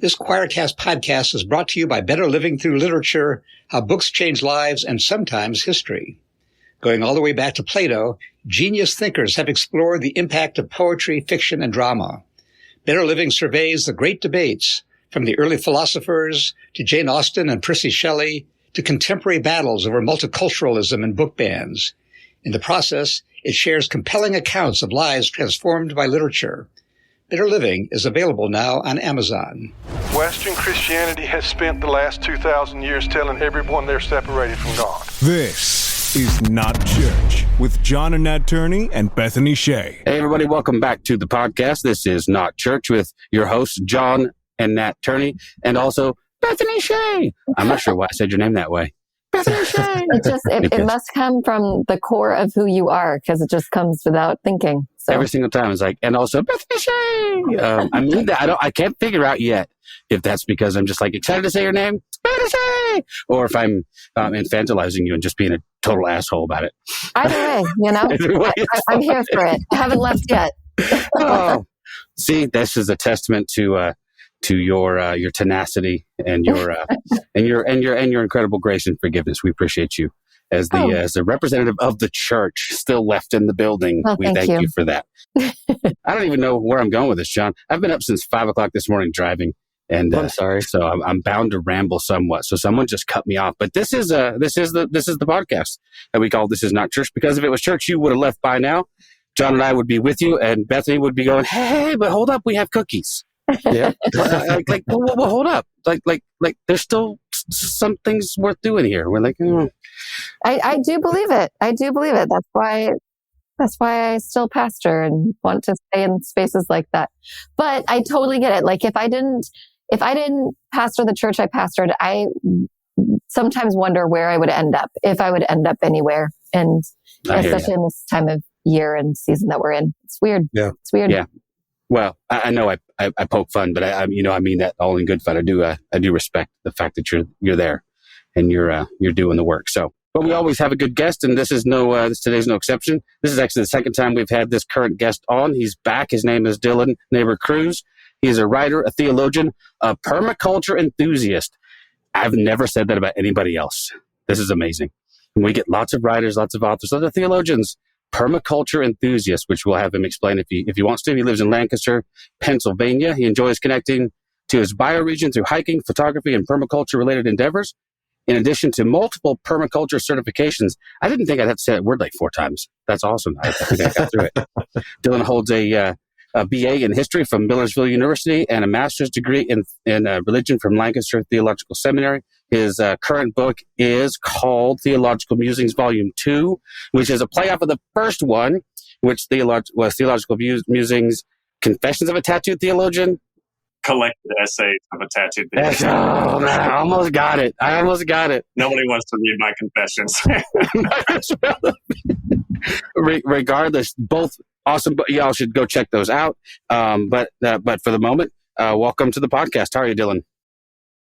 This Choircast podcast is brought to you by Better Living Through Literature, How Books Change Lives and Sometimes History. Going all the way back to Plato, genius thinkers have explored the impact of poetry, fiction, and drama. Better Living surveys the great debates, from the early philosophers to Jane Austen and Percy Shelley, to contemporary battles over multiculturalism and book bans. In the process, it shares compelling accounts of lives transformed by literature. Better Living is available now on Amazon. Western Christianity has spent the last 2,000 years telling everyone they're separated from God. This is Not Church with John and Nat Turney and Bethany Shea. Hey, everybody. Welcome back to the podcast. This is Not Church with your hosts, John and Nat Turney, and also Bethany Shea. I'm not sure why I said your name that way. Bethany Shea. It must come from the core of who you are, because it just comes without thinking. So. Every single time it's like, and also Bethany Shea. I mean that I can't figure out yet if that's because I'm just like excited to say your name, Bethany Shea, or if I'm infantilizing you and just being a total asshole about it. Either way, I'm here for it. I haven't left yet. Oh, see, this is a testament to your tenacity and your incredible grace and forgiveness. We appreciate you as the representative of the church still left in the building. Well, we thank you for that. I don't even know where I'm going with this, John. I've been up since 5:00 this morning driving, and I'm sorry. So I'm bound to ramble somewhat. So someone just cut me off. But this is the podcast that we call This Is Not Church, because if it was church, you would have left by now. John and I would be with you, and Bethany would be going, "Hey, but hold up, we have cookies." Yeah, well, hold up. Like, there's still some things worth doing here. We're like, I do believe it. That's why I still pastor and want to stay in spaces like that. But I totally get it. Like, if I didn't pastor the church I pastored, I sometimes wonder where I would end up, if I would end up anywhere, and especially in this time of year and season that we're in. It's weird. Yeah, it's weird. Yeah. Well, I know I poke fun, but I mean that all in good fun. I do respect the fact that you're there and you're doing the work. So, but we always have a good guest, and today's no exception. This is actually the second time we've had this current guest on. He's back. His name is Dillon Naber Cruz. He's a writer, a theologian, a permaculture enthusiast. I've never said that about anybody else. This is amazing. And we get lots of writers, lots of authors, lots of theologians. Permaculture enthusiast, which we'll have him explain if he wants to. He lives in Lancaster, Pennsylvania. He enjoys connecting to his bioregion through hiking, photography, and permaculture-related endeavors. In addition to multiple permaculture certifications, I didn't think I'd have to say that word like 4 times. That's awesome. I think I got through it. Dillon holds a BA in history from Millersville University and a master's degree in religion from Lancaster Theological Seminary. His current book is called Theological Musings, Volume 2, which is a playoff of the first one, which was Theological Musings, Confessions of a Tattooed Theologian. Collected essays of a tattooed theologian. Oh, man, I almost got it. Nobody wants to read my confessions. Regardless, both awesome, but y'all should go check those out. But for the moment, welcome to the podcast. How are you, Dillon?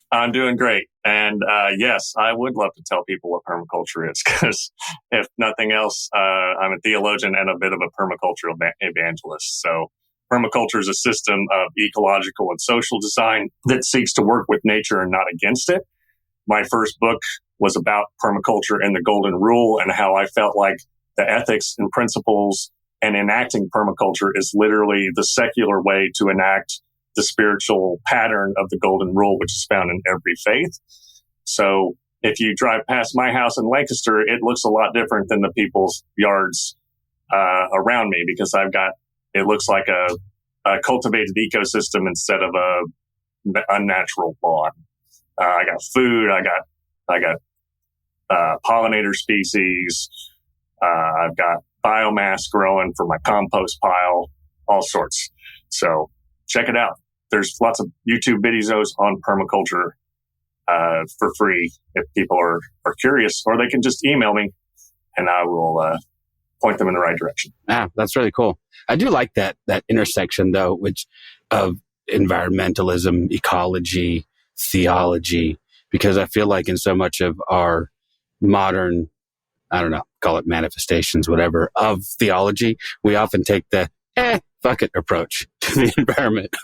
I'm doing great. And yes, I would love to tell people what permaculture is, because if nothing else, I'm a theologian and a bit of a permaculture evangelist. So permaculture is a system of ecological and social design that seeks to work with nature and not against it. My first book was about permaculture and the golden rule, and how I felt like the ethics and principles and enacting permaculture is literally the secular way to enact the spiritual pattern of the golden rule, which is found in every faith. So if you drive past my house in Lancaster, it looks a lot different than the people's yards around me, because it looks like a cultivated ecosystem instead of a unnatural lawn. I got food. I got pollinator species. I've got biomass growing for my compost pile, all sorts. So check it out. There's lots of YouTube videos on permaculture for free if people are curious, or they can just email me and I will point them in the right direction. Ah, that's really cool. I do like that intersection, though, which of environmentalism, ecology, theology, because I feel like in so much of our modern, I don't know, call it manifestations, whatever, of theology, we often take the fuck it approach to the environment.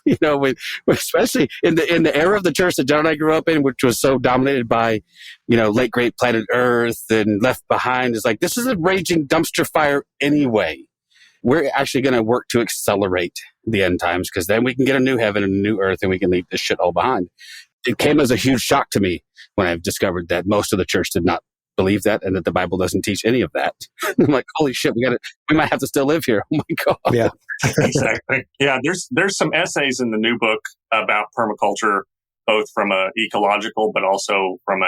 Especially in the era of the church that John and I grew up in, which was so dominated by, late great planet Earth and Left Behind. Is like, this is a raging dumpster fire anyway. We're actually going to work to accelerate the end times, because then we can get a new heaven and a new earth, and we can leave this shit all behind. It came as a huge shock to me when I discovered that most of the church did not believe that, and that the Bible doesn't teach any of that. I'm like, holy shit, we might have to still live here. Oh my God. Yeah. Exactly. Yeah, there's some essays in the new book about permaculture, both from a ecological but also from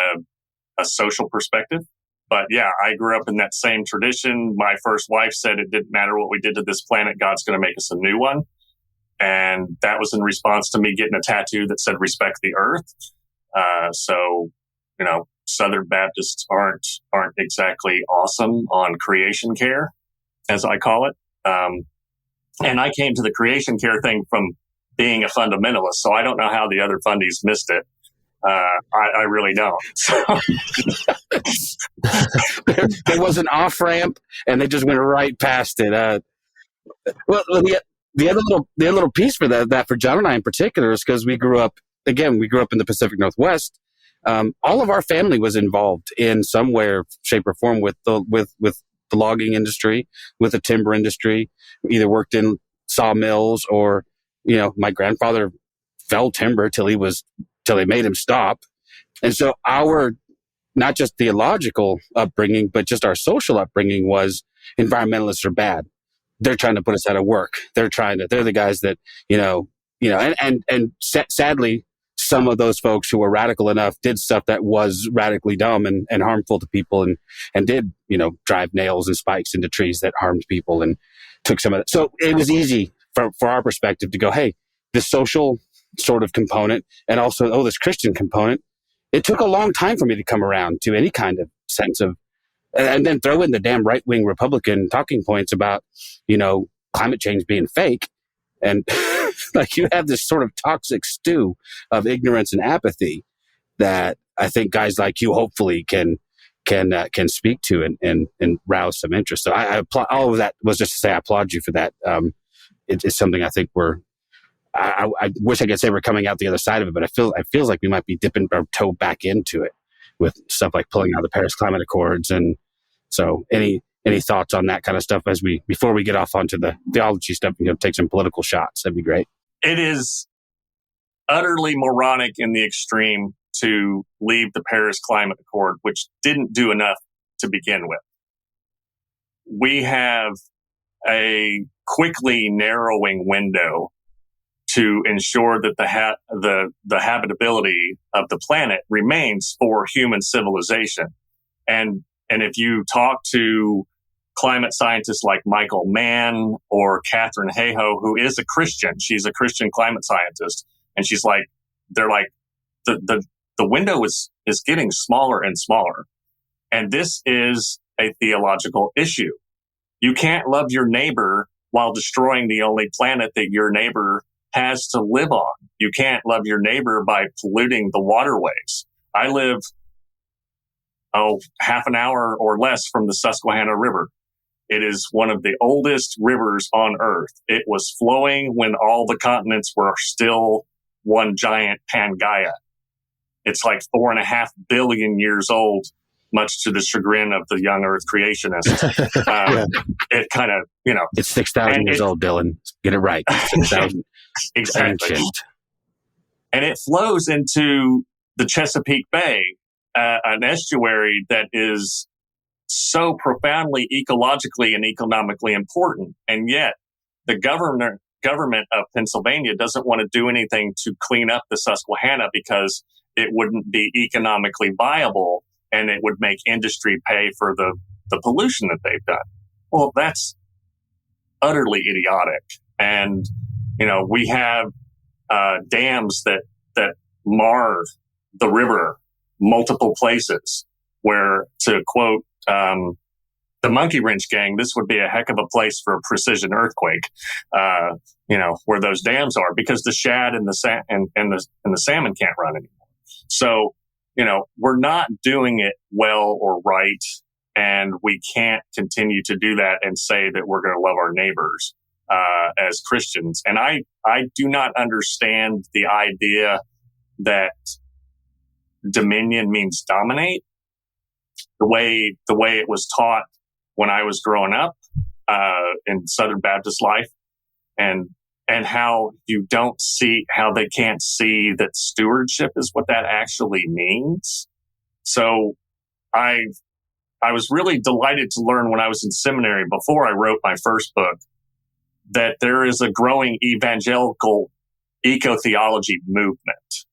a social perspective. But yeah, I grew up in that same tradition. My first wife said it didn't matter what we did to this planet, God's going to make us a new one. And that was in response to me getting a tattoo that said respect the earth. So, Southern Baptists aren't exactly awesome on creation care, as I call it. And I came to the creation care thing from being a fundamentalist, so I don't know how the other fundies missed it. I really don't. So. There was an off-ramp, and they just went right past it. The other little piece for that for John and I in particular is because we grew up in the Pacific Northwest. All of our family was involved in some way, shape, or form with the logging industry, with the timber industry. We either worked in sawmills, or my grandfather felled timber till they made him stop. And so our not just theological upbringing, but just our social upbringing was environmentalists are bad. They're trying to put us out of work. They're the guys that, and sadly, some of those folks who were radical enough did stuff that was radically dumb and harmful to people, and did, drive nails and spikes into trees that harmed people, and took some of that. So it was easy for our perspective to go, hey, the social sort of component, and also, this Christian component, it took a long time for me to come around to any kind of sense of, and then throw in the damn right-wing Republican talking points about, climate change being fake. And like, you have this sort of toxic stew of ignorance and apathy that I think guys like you hopefully can speak to and rouse some interest. So I applaud, all of that was just to say I applaud you for that. It's something I think I wish I could say we're coming out the other side of it, but it feels like we might be dipping our toe back into it with stuff like pulling out the Paris Climate Accords. And so any thoughts on that kind of stuff before we get off onto the theology stuff, take some political shots? That'd be great. It is utterly moronic in the extreme to leave the Paris Climate Accord, which didn't do enough to begin with. We have a quickly narrowing window to ensure that the habitability of the planet remains for human civilization. And if you talk to climate scientists like Michael Mann or Catherine Hayhoe, who is a Christian, she's a Christian climate scientist, and she's like, they're like, the window is getting smaller and smaller. And this is a theological issue. You can't love your neighbor while destroying the only planet that your neighbor has to live on. You can't love your neighbor by polluting the waterways. I live, half an hour or less from the Susquehanna River. It is one of the oldest rivers on Earth. It was flowing when all the continents were still one giant Pangaea. It's like 4.5 billion years old, much to the chagrin of the young Earth creationists. It kind of, It's 6,000 years old, Dillon. Get it right. 6,000. Exactly. And it flows into the Chesapeake Bay, an estuary that is so profoundly ecologically and economically important. And yet the government of Pennsylvania doesn't want to do anything to clean up the Susquehanna because it wouldn't be economically viable and it would make industry pay for the pollution that they've done. Well, that's utterly idiotic. And, we have dams that mar the river multiple places where, to quote the Monkey Wrench Gang, this would be a heck of a place for a precision earthquake, where those dams are, because the shad and the salmon can't run anymore. So, we're not doing it well or right, and we can't continue to do that and say that we're going to love our neighbors. as Christians. And I do not understand the idea that dominion means dominate the way it was taught when I was growing up in Southern Baptist life, and how they can't see that stewardship is what that actually means. So I was really delighted to learn when I was in seminary, before I wrote my first book, that there is a growing evangelical eco-theology movement.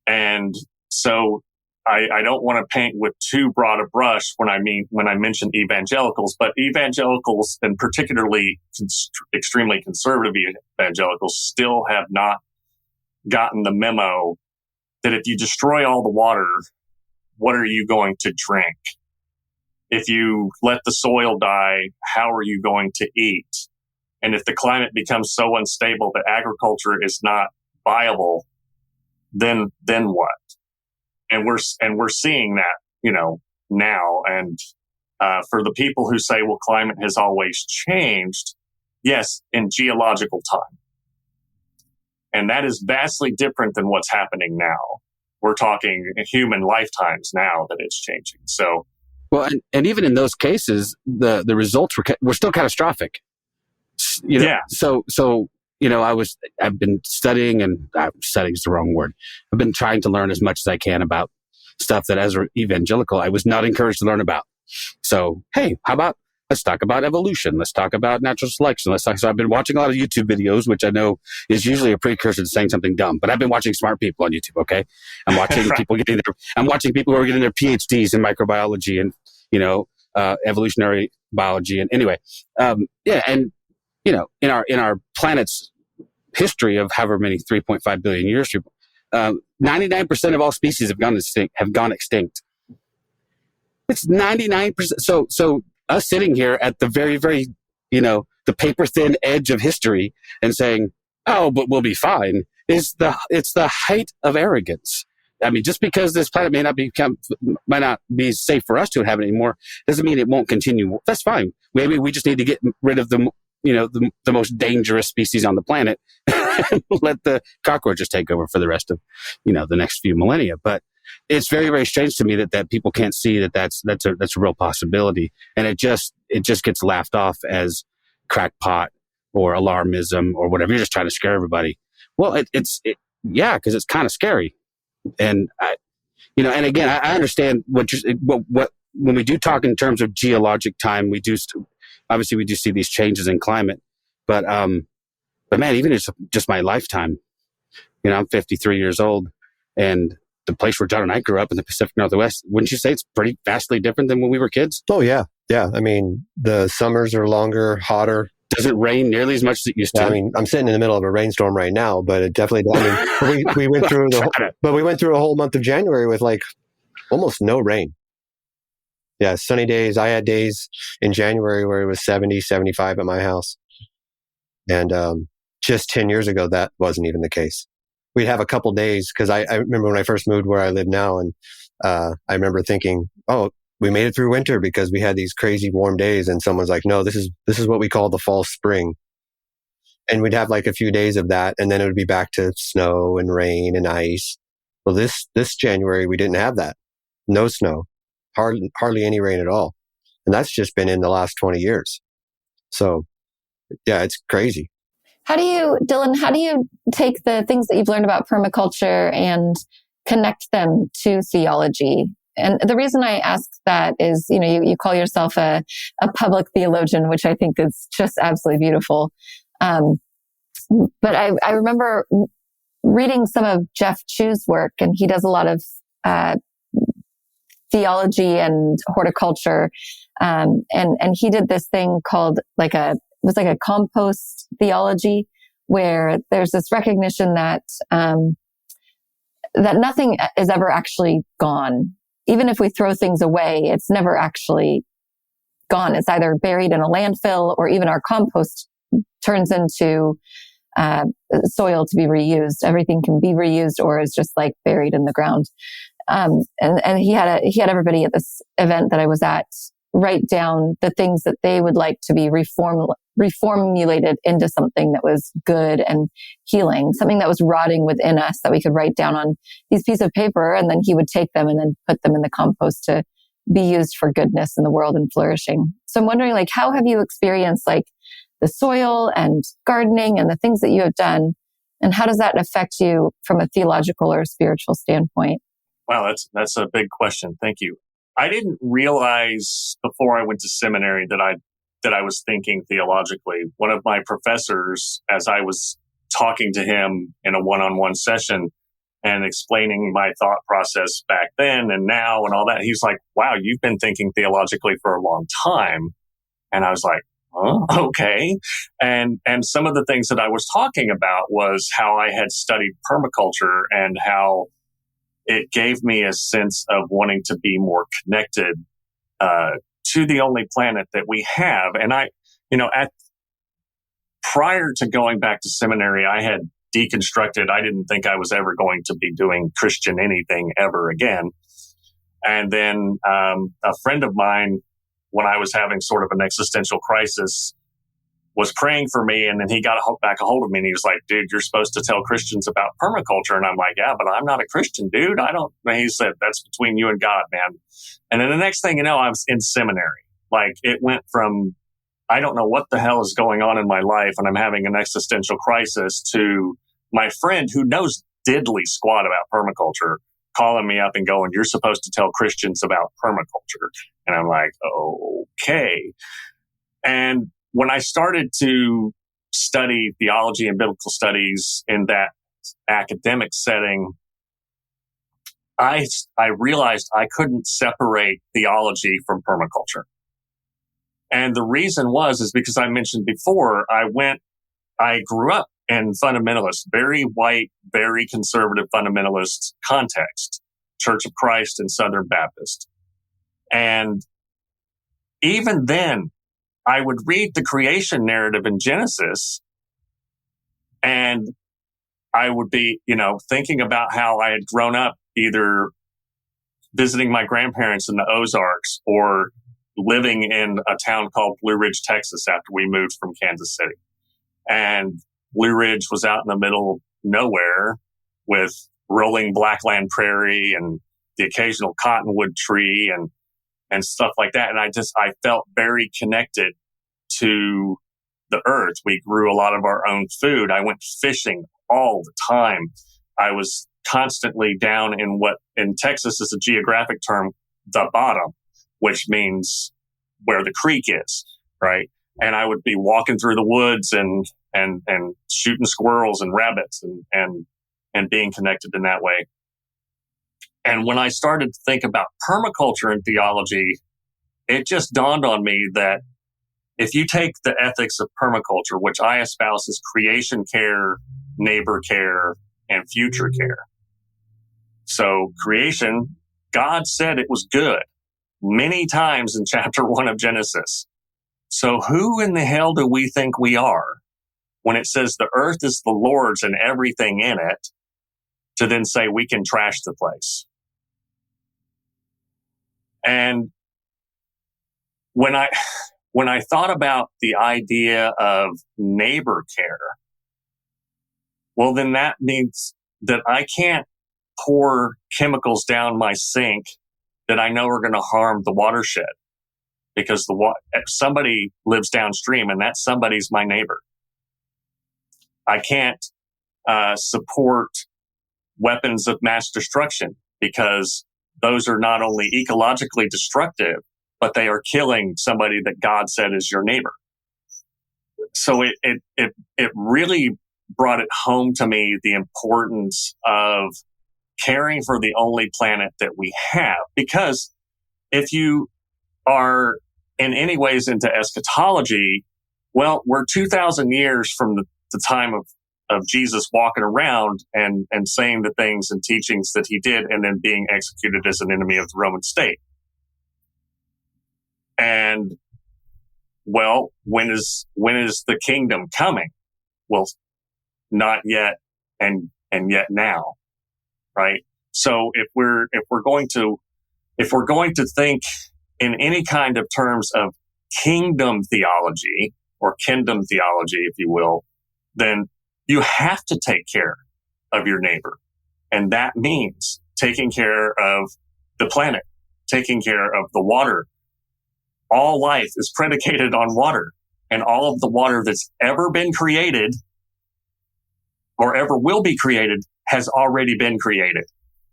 And so I don't want to paint with too broad a brush when I mention evangelicals, but evangelicals, and particularly extremely conservative evangelicals, still have not gotten the memo that if you destroy all the water, what are you going to drink? If you let the soil die, how are you going to eat? And if the climate becomes so unstable that agriculture is not viable, then what? And we're seeing that, now. And for the people who say, well, climate has always changed, yes, in geological time. And that is vastly different than what's happening now. We're talking human lifetimes now that it's changing. So, well, and even in those cases, the results were still catastrophic. Yeah. So I've been studying, and studying is the wrong word. I've been trying to learn as much as I can about stuff that as an evangelical, I was not encouraged to learn about. So, hey, how about let's talk about evolution. Let's talk about natural selection. So I've been watching a lot of YouTube videos, which I know is usually a precursor to saying something dumb, but I've been watching smart people on YouTube. Okay. I'm watching people who are getting their PhDs in microbiology and, evolutionary biology. And anyway, and, in our planet's history of however many 3.5 billion years, 99% of all species have gone extinct. It's 99%. So us sitting here at the very, very, the paper thin edge of history and saying, "Oh, but we'll be fine," it's the height of arrogance. I mean, just because this planet might not be safe for us to inhabit anymore, doesn't mean it won't continue. That's fine. Maybe we just need to get rid of the most dangerous species on the planet and let the cockroaches take over for the rest of, the next few millennia. But it's very, very strange to me that people can't see that's a real possibility. And it just gets laughed off as crackpot or alarmism or whatever. You're just trying to scare everybody. Well, because it's kind of scary. And and again, I understand what when we do talk in terms of geologic time, obviously we do see these changes in climate, but man, even just my lifetime, I'm 53 years old, and the place where John and I grew up in the Pacific Northwest, wouldn't you say it's pretty vastly different than when we were kids? Oh yeah. Yeah. I mean, the summers are longer, hotter. Does it rain nearly as much as it used to? I mean, I'm sitting in the middle of a rainstorm right now, but it definitely, we went through we went through a whole month of January with like almost no rain. Yeah, sunny days. I had days in January where it was 70, 75 at my house. And just 10 years ago, that wasn't even the case. We'd have a couple days, because I remember when I first moved where I live now, and I remember thinking, oh, we made it through winter because we had these crazy warm days. And someone's like, no, this is what we call the fall spring. And we'd have like a few days of that, and then it would be back to snow and rain and ice. Well, this January, we didn't have that. No snow. Hardly any rain at all. And that's just been in the last 20 years. So yeah, it's crazy. Dillon, how do you take the things that you've learned about permaculture and connect them to theology? And the reason I ask that is, you call yourself a public theologian, which I think is just absolutely beautiful. But I remember reading some of Jeff Chu's work, and he does a lot of theology and horticulture. And he did this thing called it was like a compost theology, where there's this recognition that nothing is ever actually gone. Even if we throw things away, it's never actually gone. It's either buried in a landfill, or even our compost turns into soil to be reused. Everything can be reused, or is just like buried in the ground. And he had everybody at this event that I was at write down the things that they would like to be reformulated into something that was good and healing, something that was rotting within us that we could write down on these pieces of paper. And then he would take them and then put them in the compost to be used for goodness in the world and flourishing. So I'm wondering, like, how have you experienced like the soil and gardening and the things that you have done? And how does that affect you from a theological or spiritual standpoint? Wow, that's a big question. Thank you. I didn't realize before I went to seminary that I was thinking theologically. One of my professors, as I was talking to him in a one-on-one session and explaining my thought process back then and now and all that, he's like, wow, you've been thinking theologically for a long time. And I was like, oh, okay. And some of the things that I was talking about was how I had studied permaculture and how it gave me a sense of wanting to be more connected to the only planet that we have. And prior to going back to seminary, I had deconstructed. I didn't think I was ever going to be doing Christian anything ever again. And then a friend of mine, when I was having sort of an existential crisis, was praying for me. And then he got back a hold of me and he was like, dude, you're supposed to tell Christians about permaculture. And I'm like, yeah, but I'm not a Christian, dude. And he said, that's between you and God, man. And then the next thing you know, I was in seminary. Like, it went from, I don't know what the hell is going on in my life and I'm having an existential crisis, to my friend who knows diddly squat about permaculture calling me up and going, you're supposed to tell Christians about permaculture. And I'm like, okay. And when I started to study theology and biblical studies in that academic setting, I realized I couldn't separate theology from permaculture. And the reason is because I mentioned before, I grew up in fundamentalist, very white, very conservative fundamentalist context, Church of Christ and Southern Baptist. And even then, I would read the creation narrative in Genesis, and I would be, thinking about how I had grown up either visiting my grandparents in the Ozarks or living in a town called Blue Ridge, Texas, after we moved from Kansas City. And Blue Ridge was out in the middle of nowhere with rolling blackland prairie and the occasional cottonwood tree and stuff like that. And I felt very connected to the earth. We grew a lot of our own food. I went fishing all the time. I was constantly down in what in Texas is a geographic term, the bottom, which means where the creek is, right? And I would be walking through the woods and shooting squirrels and rabbits and being connected in that way. And when I started to think about permaculture and theology, it just dawned on me that if you take the ethics of permaculture, which I espouse as creation care, neighbor care, and future care. So creation, God said it was good many times in chapter 1 of Genesis. So who in the hell do we think we are when it says the earth is the Lord's and everything in it, to then say we can trash the place? And when I thought about the idea of neighbor care, well, then that means that I can't pour chemicals down my sink that I know are going to harm the watershed, because somebody lives downstream and that somebody's my neighbor. I can't support weapons of mass destruction, because those are not only ecologically destructive, but they are killing somebody that God said is your neighbor. So it really brought it home to me, the importance of caring for the only planet that we have. Because if you are in any ways into eschatology, well, we're 2,000 years from the time of Jesus walking around and saying the things and teachings that he did, and then being executed as an enemy of the Roman state. And, well, when is the kingdom coming? Well, not yet, and yet now, right? So if we're going to think in any kind of terms of kingdom theology, or kingdom theology, if you will, then you have to take care of your neighbor. And that means taking care of the planet, taking care of the water. All life is predicated on water, and all of the water that's ever been created or ever will be created has already been created.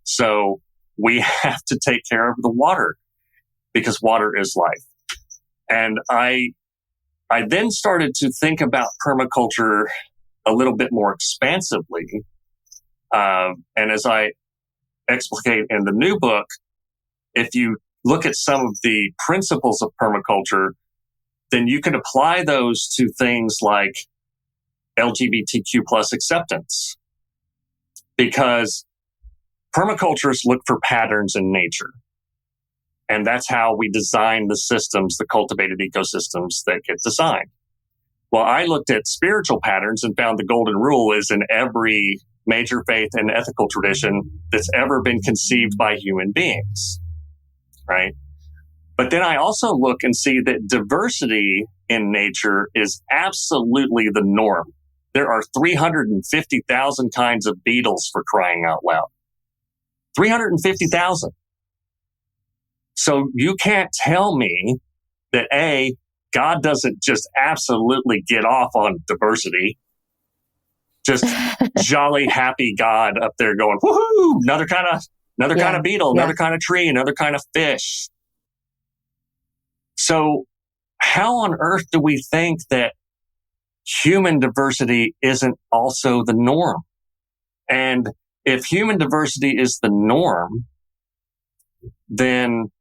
So we have to take care of the water because water is life. And I then started to think about permaculture a little bit more expansively. And as I explicate in the new book, if you look at some of the principles of permaculture, then you can apply those to things like LGBTQ plus acceptance. Because permaculturists look for patterns in nature. And that's how we design the systems, the cultivated ecosystems that get designed. Well, I looked at spiritual patterns and found the golden rule is in every major faith and ethical tradition that's ever been conceived by human beings, right? But then I also look and see that diversity in nature is absolutely the norm. There are 350,000 kinds of beetles, for crying out loud. 350,000. So you can't tell me that God doesn't just absolutely get off on diversity. Just jolly, happy God up there going, woohoo, another kind of beetle, another kind of tree, another kind of fish. So how on earth do we think that human diversity isn't also the norm? And if human diversity is the norm, then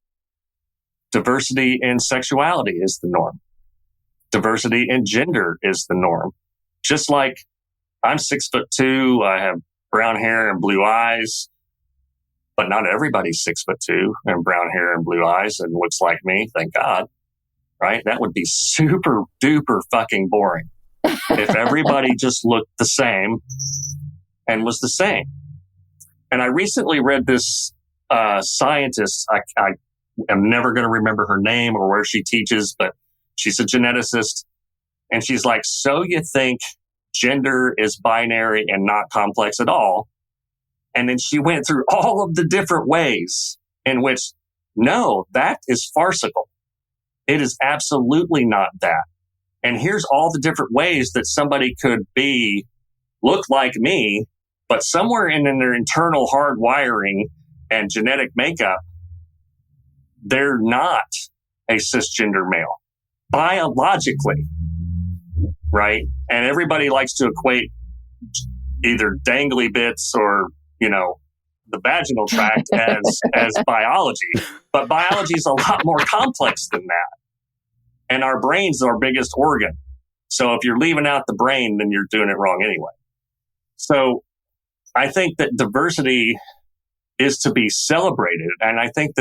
diversity in sexuality is the norm. Diversity in gender is the norm. Just like I'm 6'2", I have brown hair and blue eyes, but not everybody's 6'2" and brown hair and blue eyes and looks like me, thank God, right? That would be super duper fucking boring if everybody just looked the same and was the same. And I recently read this scientist, I am never going to remember her name or where she teaches, but she's a geneticist. And she's like, so you think gender is binary and not complex at all? And then she went through all of the different ways in which, no, that is farcical. It is absolutely not that. And here's all the different ways that somebody could look like me, but somewhere in their internal hardwiring and genetic makeup, they're not a cisgender male, biologically, right? And everybody likes to equate either dangly bits or, the vaginal tract as biology. But biology is a lot more complex than that. And our brain's our biggest organ. So if you're leaving out the brain, then you're doing it wrong anyway. So I think that diversity is to be celebrated. And I think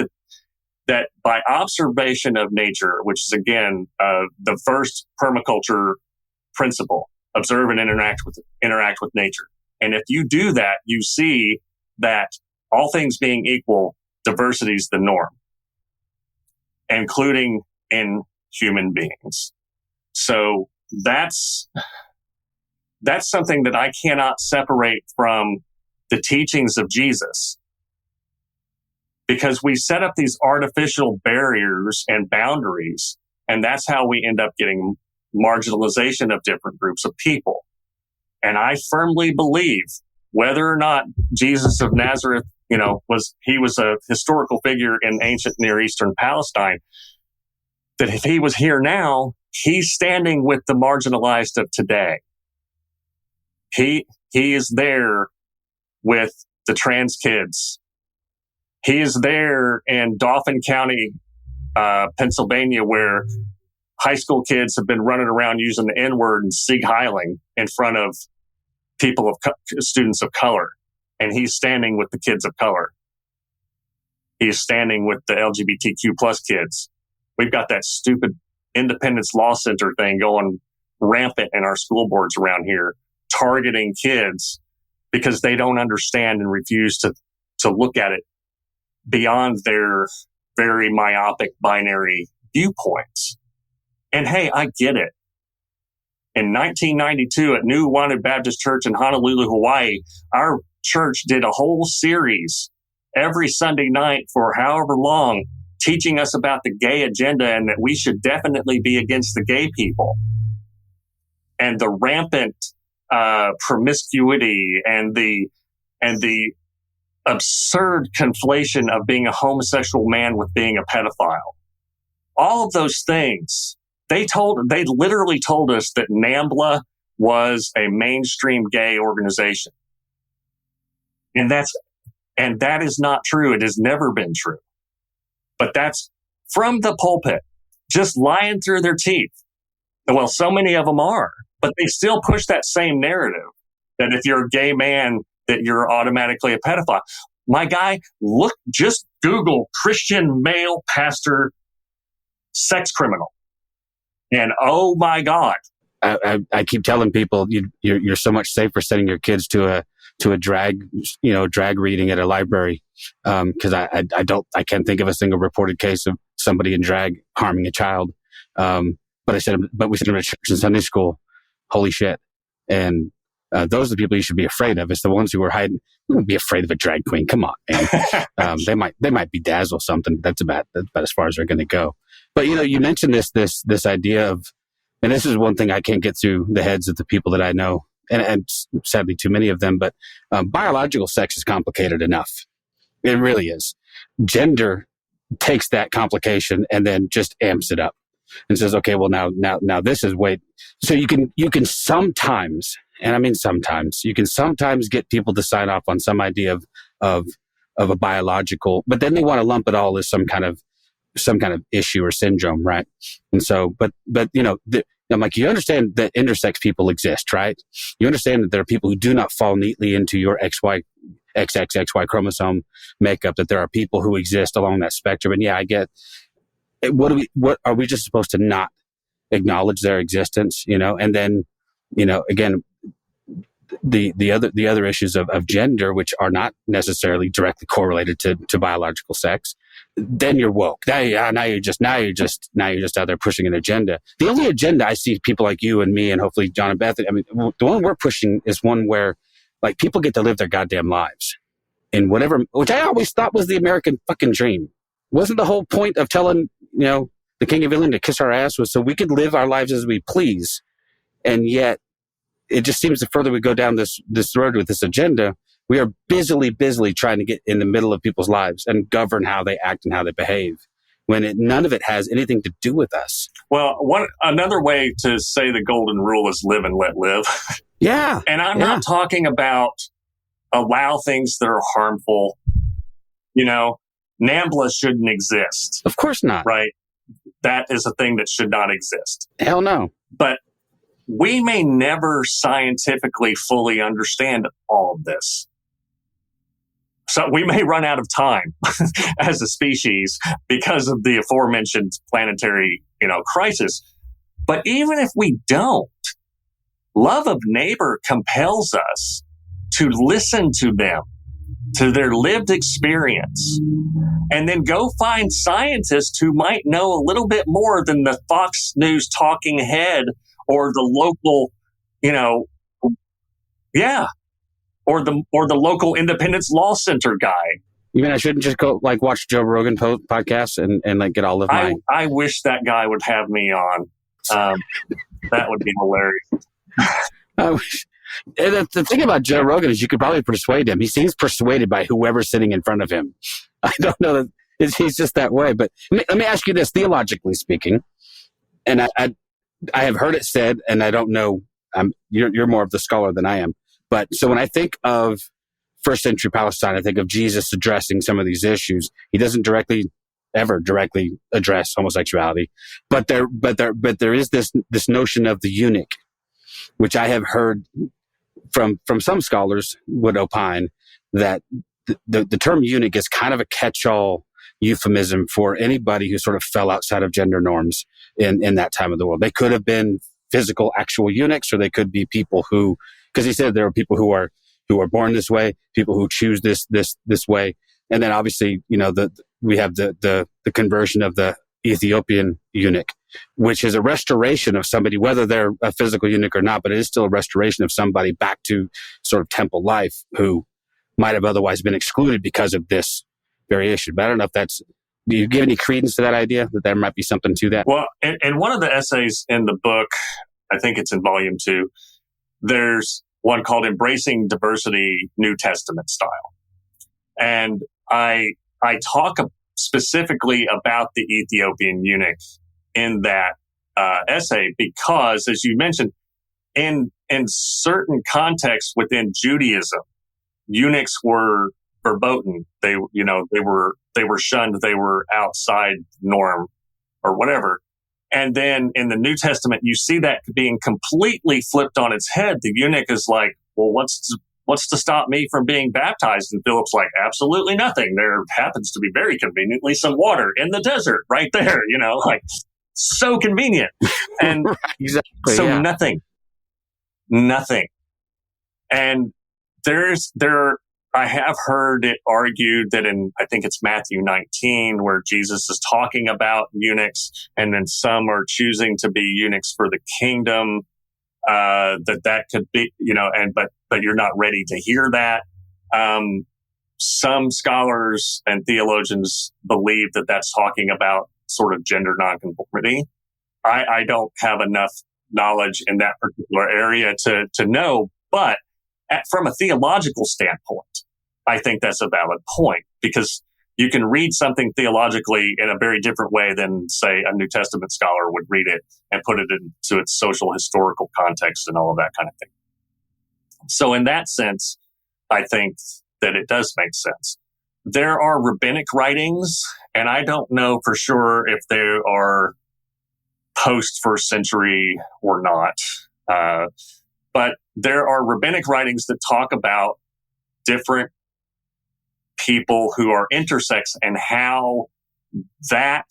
that by observation of nature, which is, again, the first permaculture principle, observe and interact with nature. And if you do that, you see that all things being equal, diversity is the norm, including in human beings. So that's something that I cannot separate from the teachings of Jesus, because we set up these artificial barriers and boundaries, and that's how we end up getting marginalization of different groups of people. And I firmly believe, whether or not Jesus of Nazareth, was a historical figure in ancient Near Eastern Palestine, that if he was here now, he's standing with the marginalized of today. He is there with the trans kids. He is there in Dauphin County, Pennsylvania, where high school kids have been running around using the N-word and Sieg Heiling in front of students of color. And he's standing with the kids of color. He's standing with the LGBTQ plus kids. We've got that stupid Independence Law Center thing going rampant in our school boards around here, targeting kids because they don't understand and refuse to look at it beyond their very myopic binary viewpoints. And hey, I get it. In 1992 at New Wanted Baptist Church in Honolulu, Hawaii, our church did a whole series every Sunday night for however long, teaching us about the gay agenda and that we should definitely be against the gay people and the rampant promiscuity and the absurd conflation of being a homosexual man with being a pedophile. All of those things, they literally told us that NAMBLA was a mainstream gay organization. And that is not true. It has never been true. But that's from the pulpit, just lying through their teeth. Well, so many of them are, but they still push that same narrative that if you're a gay man, that you're automatically a pedophile. My guy, just Google Christian male pastor sex criminal. And oh my God. I keep telling people you're so much safer sending your kids to a drag reading at a library. Cause I can't think of a single reported case of somebody in drag harming a child. But we sent them to church and Sunday school. Holy shit. And those are the people you should be afraid of. It's the ones who are hiding. You won't be afraid of a drag queen. Come on, man. They might bedazzle something. That's about as far as they're going to go. But you mentioned this idea of, and this is one thing I can't get through the heads of the people that I know, and sadly too many of them. But biological sex is complicated enough. It really is. Gender takes that complication and then just amps it up and says, okay, well now this is way. So you can sometimes. And I mean, sometimes you can get people to sign off on some idea of a biological, but then they want to lump it all as some kind of issue or syndrome, right? And so, but I'm like, you understand that intersex people exist, right? You understand that there are people who do not fall neatly into your XXXY chromosome makeup. That there are people who exist along that spectrum. And yeah, I get. What are we just supposed to not acknowledge their existence? And then, again. The other issues of gender, which are not necessarily directly correlated to biological sex, then you're woke. Now you're just out there pushing an agenda. The only agenda I see people like you and me and hopefully John and Beth, I mean, the one we're pushing is one where like people get to live their goddamn lives in whatever, which I always thought was the American fucking dream. Wasn't the whole point of telling, the King of England to kiss our ass was so we could live our lives as we please. And yet, it just seems the further we go down this road with this agenda, we are busily trying to get in the middle of people's lives and govern how they act and how they behave, when none of it has anything to do with us. Well, another way to say the golden rule is live and let live. Yeah. And I'm not talking about allow things that are harmful. NAMBLA shouldn't exist. Of course not. Right? That is a thing that should not exist. Hell no. But we may never scientifically fully understand all of this. So we may run out of time as a species because of the aforementioned planetary, crisis. But even if we don't, love of neighbor compels us to listen to them, to their lived experience, and then go find scientists who might know a little bit more than the Fox News talking head or the local, or the local Independence Law Center guy. You mean I shouldn't just go watch Joe Rogan podcasts and get all of my... I wish that guy would have me on. That would be hilarious. The thing about Joe Rogan is you could probably persuade him. He seems persuaded by whoever's sitting in front of him. I don't know that he's just that way. But let me ask you this, theologically speaking, and I have heard it said, and I don't know, you're more of the scholar than I am. But so when I think of first century Palestine, I think of Jesus addressing some of these issues. He doesn't ever directly address homosexuality, but there is this notion of the eunuch, which I have heard from some scholars would opine that the term eunuch is kind of a catch-all euphemism for anybody who sort of fell outside of gender norms in that time of the world. They could have been physical, actual eunuchs, or they could be people who, because he said there are people who are born this way, people who choose this way, and then obviously we have the conversion of the Ethiopian eunuch, which is a restoration of somebody, whether they're a physical eunuch or not, but it is still a restoration of somebody back to sort of temple life who might have otherwise been excluded because of this variation. But I don't know if that's, do you give any credence to that idea, that there might be something to that? Well, in one of the essays in the book, I think it's in volume 2, there's one called Embracing Diversity New Testament Style. And I talk specifically about the Ethiopian eunuch in that essay because, as you mentioned, in certain contexts within Judaism, eunuchs were verboten. They were shunned. They were outside norm or whatever. And then in the New Testament, you see that being completely flipped on its head. The eunuch is like, well, what's to stop me from being baptized? And Philip's like, absolutely nothing. There happens to be very conveniently some water in the desert right there, like so convenient. And right, exactly, so yeah. nothing. And I have heard it argued that I think it's Matthew 19, where Jesus is talking about eunuchs, and then some are choosing to be eunuchs for the kingdom, that could be, but you're not ready to hear that. Some scholars and theologians believe that that's talking about sort of gender nonconformity. I don't have enough knowledge in that particular area to know, but from a theological standpoint, I think that's a valid point, because you can read something theologically in a very different way than, say, a New Testament scholar would read it and put it into its social historical context and all of that kind of thing. So in that sense, I think that it does make sense. There are rabbinic writings, and I don't know for sure if they are post first century or not, but there are rabbinic writings that talk about different people who are intersex and how that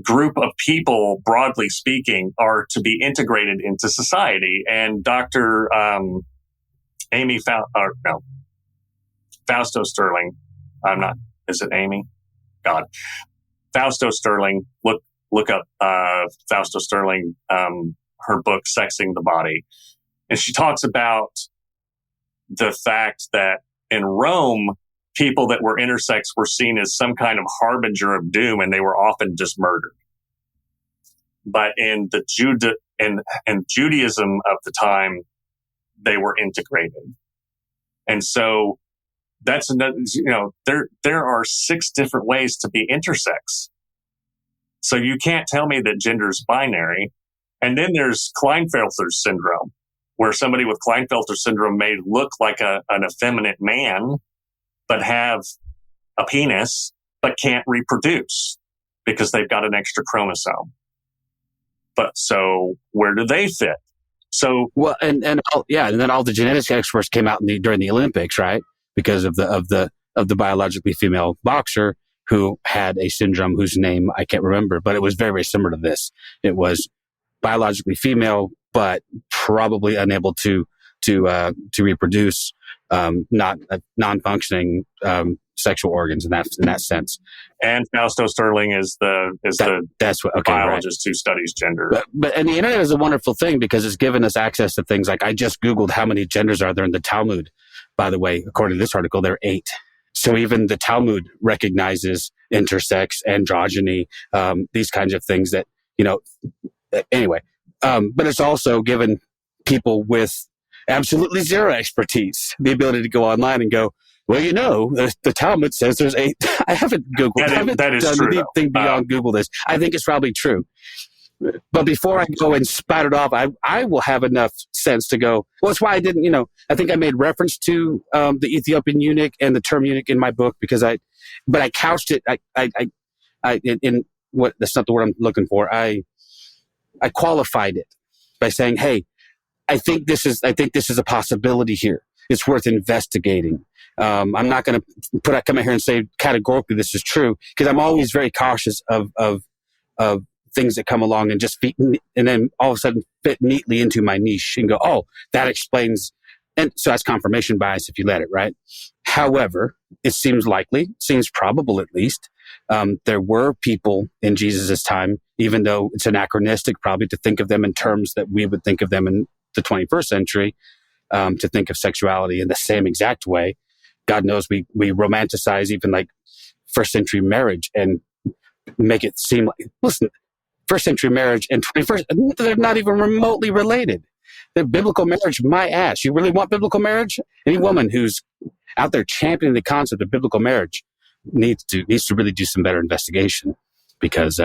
group of people, broadly speaking, are to be integrated into society. And Dr. Fausto Sterling, is it Amy? God. Fausto Sterling, look up Fausto Sterling, her book, Sexing the Body. And she talks about the fact that in Rome, people that were intersex were seen as some kind of harbinger of doom, and they were often just murdered. But in the Judaism of the time, they were integrated. And so that's another, there are 6 different ways to be intersex. So you can't tell me that gender's binary. And then there's Klinefelter's syndrome, where somebody with Klinefelter syndrome may look like an effeminate man, but have a penis, but can't reproduce because they've got an extra chromosome. But so where do they fit? So well, and then all the genetics experts came out during the Olympics, right? Because of the biologically female boxer who had a syndrome whose name I can't remember, but it was very, very similar to this. It was biologically female, but probably unable to reproduce, not non-functioning sexual organs in that sense. And Fausto Sterling is that's what biologist who studies gender. But the internet is a wonderful thing because it's given us access to things like, I just Googled how many genders are there in the Talmud. By the way, according to this article, there are 8. So even the Talmud recognizes intersex, androgyny, these kinds of things that, anyway. But it's also given people with absolutely zero expertise the ability to go online and go, well, the Talmud says there's 8. I haven't Googled. I haven't done anything beyond Google this. I think it's probably true. But before I go and spout it off, I will have enough sense to go, well, that's why I didn't, I think I made reference to the Ethiopian eunuch and the term eunuch in my book but I couched it, that's not the word I'm looking for. I qualified it by saying, hey, I think this is a possibility here. It's worth investigating. I'm not going to come out here and say categorically this is true, because I'm always very cautious of things that come along and just and then all of a sudden fit neatly into my niche and go, oh, that explains. And so that's confirmation bias if you let it, right? However, it seems probable at least, there were people in Jesus' time even though it's anachronistic probably to think of them in terms that we would think of them in the 21st century, to think of sexuality in the same exact way. God knows we romanticize even like first century marriage and make it seem like, listen, first century marriage and 21st, they're not even remotely related. The biblical marriage, my ass. You really want biblical marriage? Any woman who's out there championing the concept of biblical marriage needs to really do some better investigation, because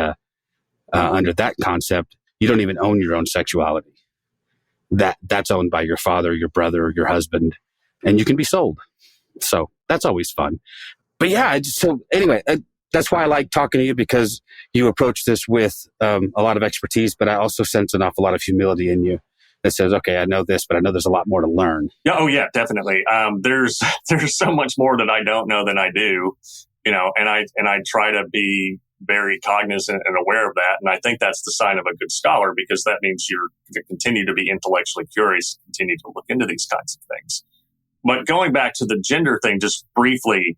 under that concept, you don't even own your own sexuality. That's owned by your father, your brother, your husband, and you can be sold. So that's always fun. But yeah, so anyway, that's why I like talking to you, because you approach this with a lot of expertise, but I also sense an awful lot of humility in you that says, okay, I know this, but I know there's a lot more to learn. Yeah, oh yeah, definitely. There's so much more that I don't know than I do, and I try to be very cognizant and aware of that. And I think that's the sign of a good scholar, because that means you're going to continue to be intellectually curious, continue to look into these kinds of things. But going back to the gender thing, just briefly,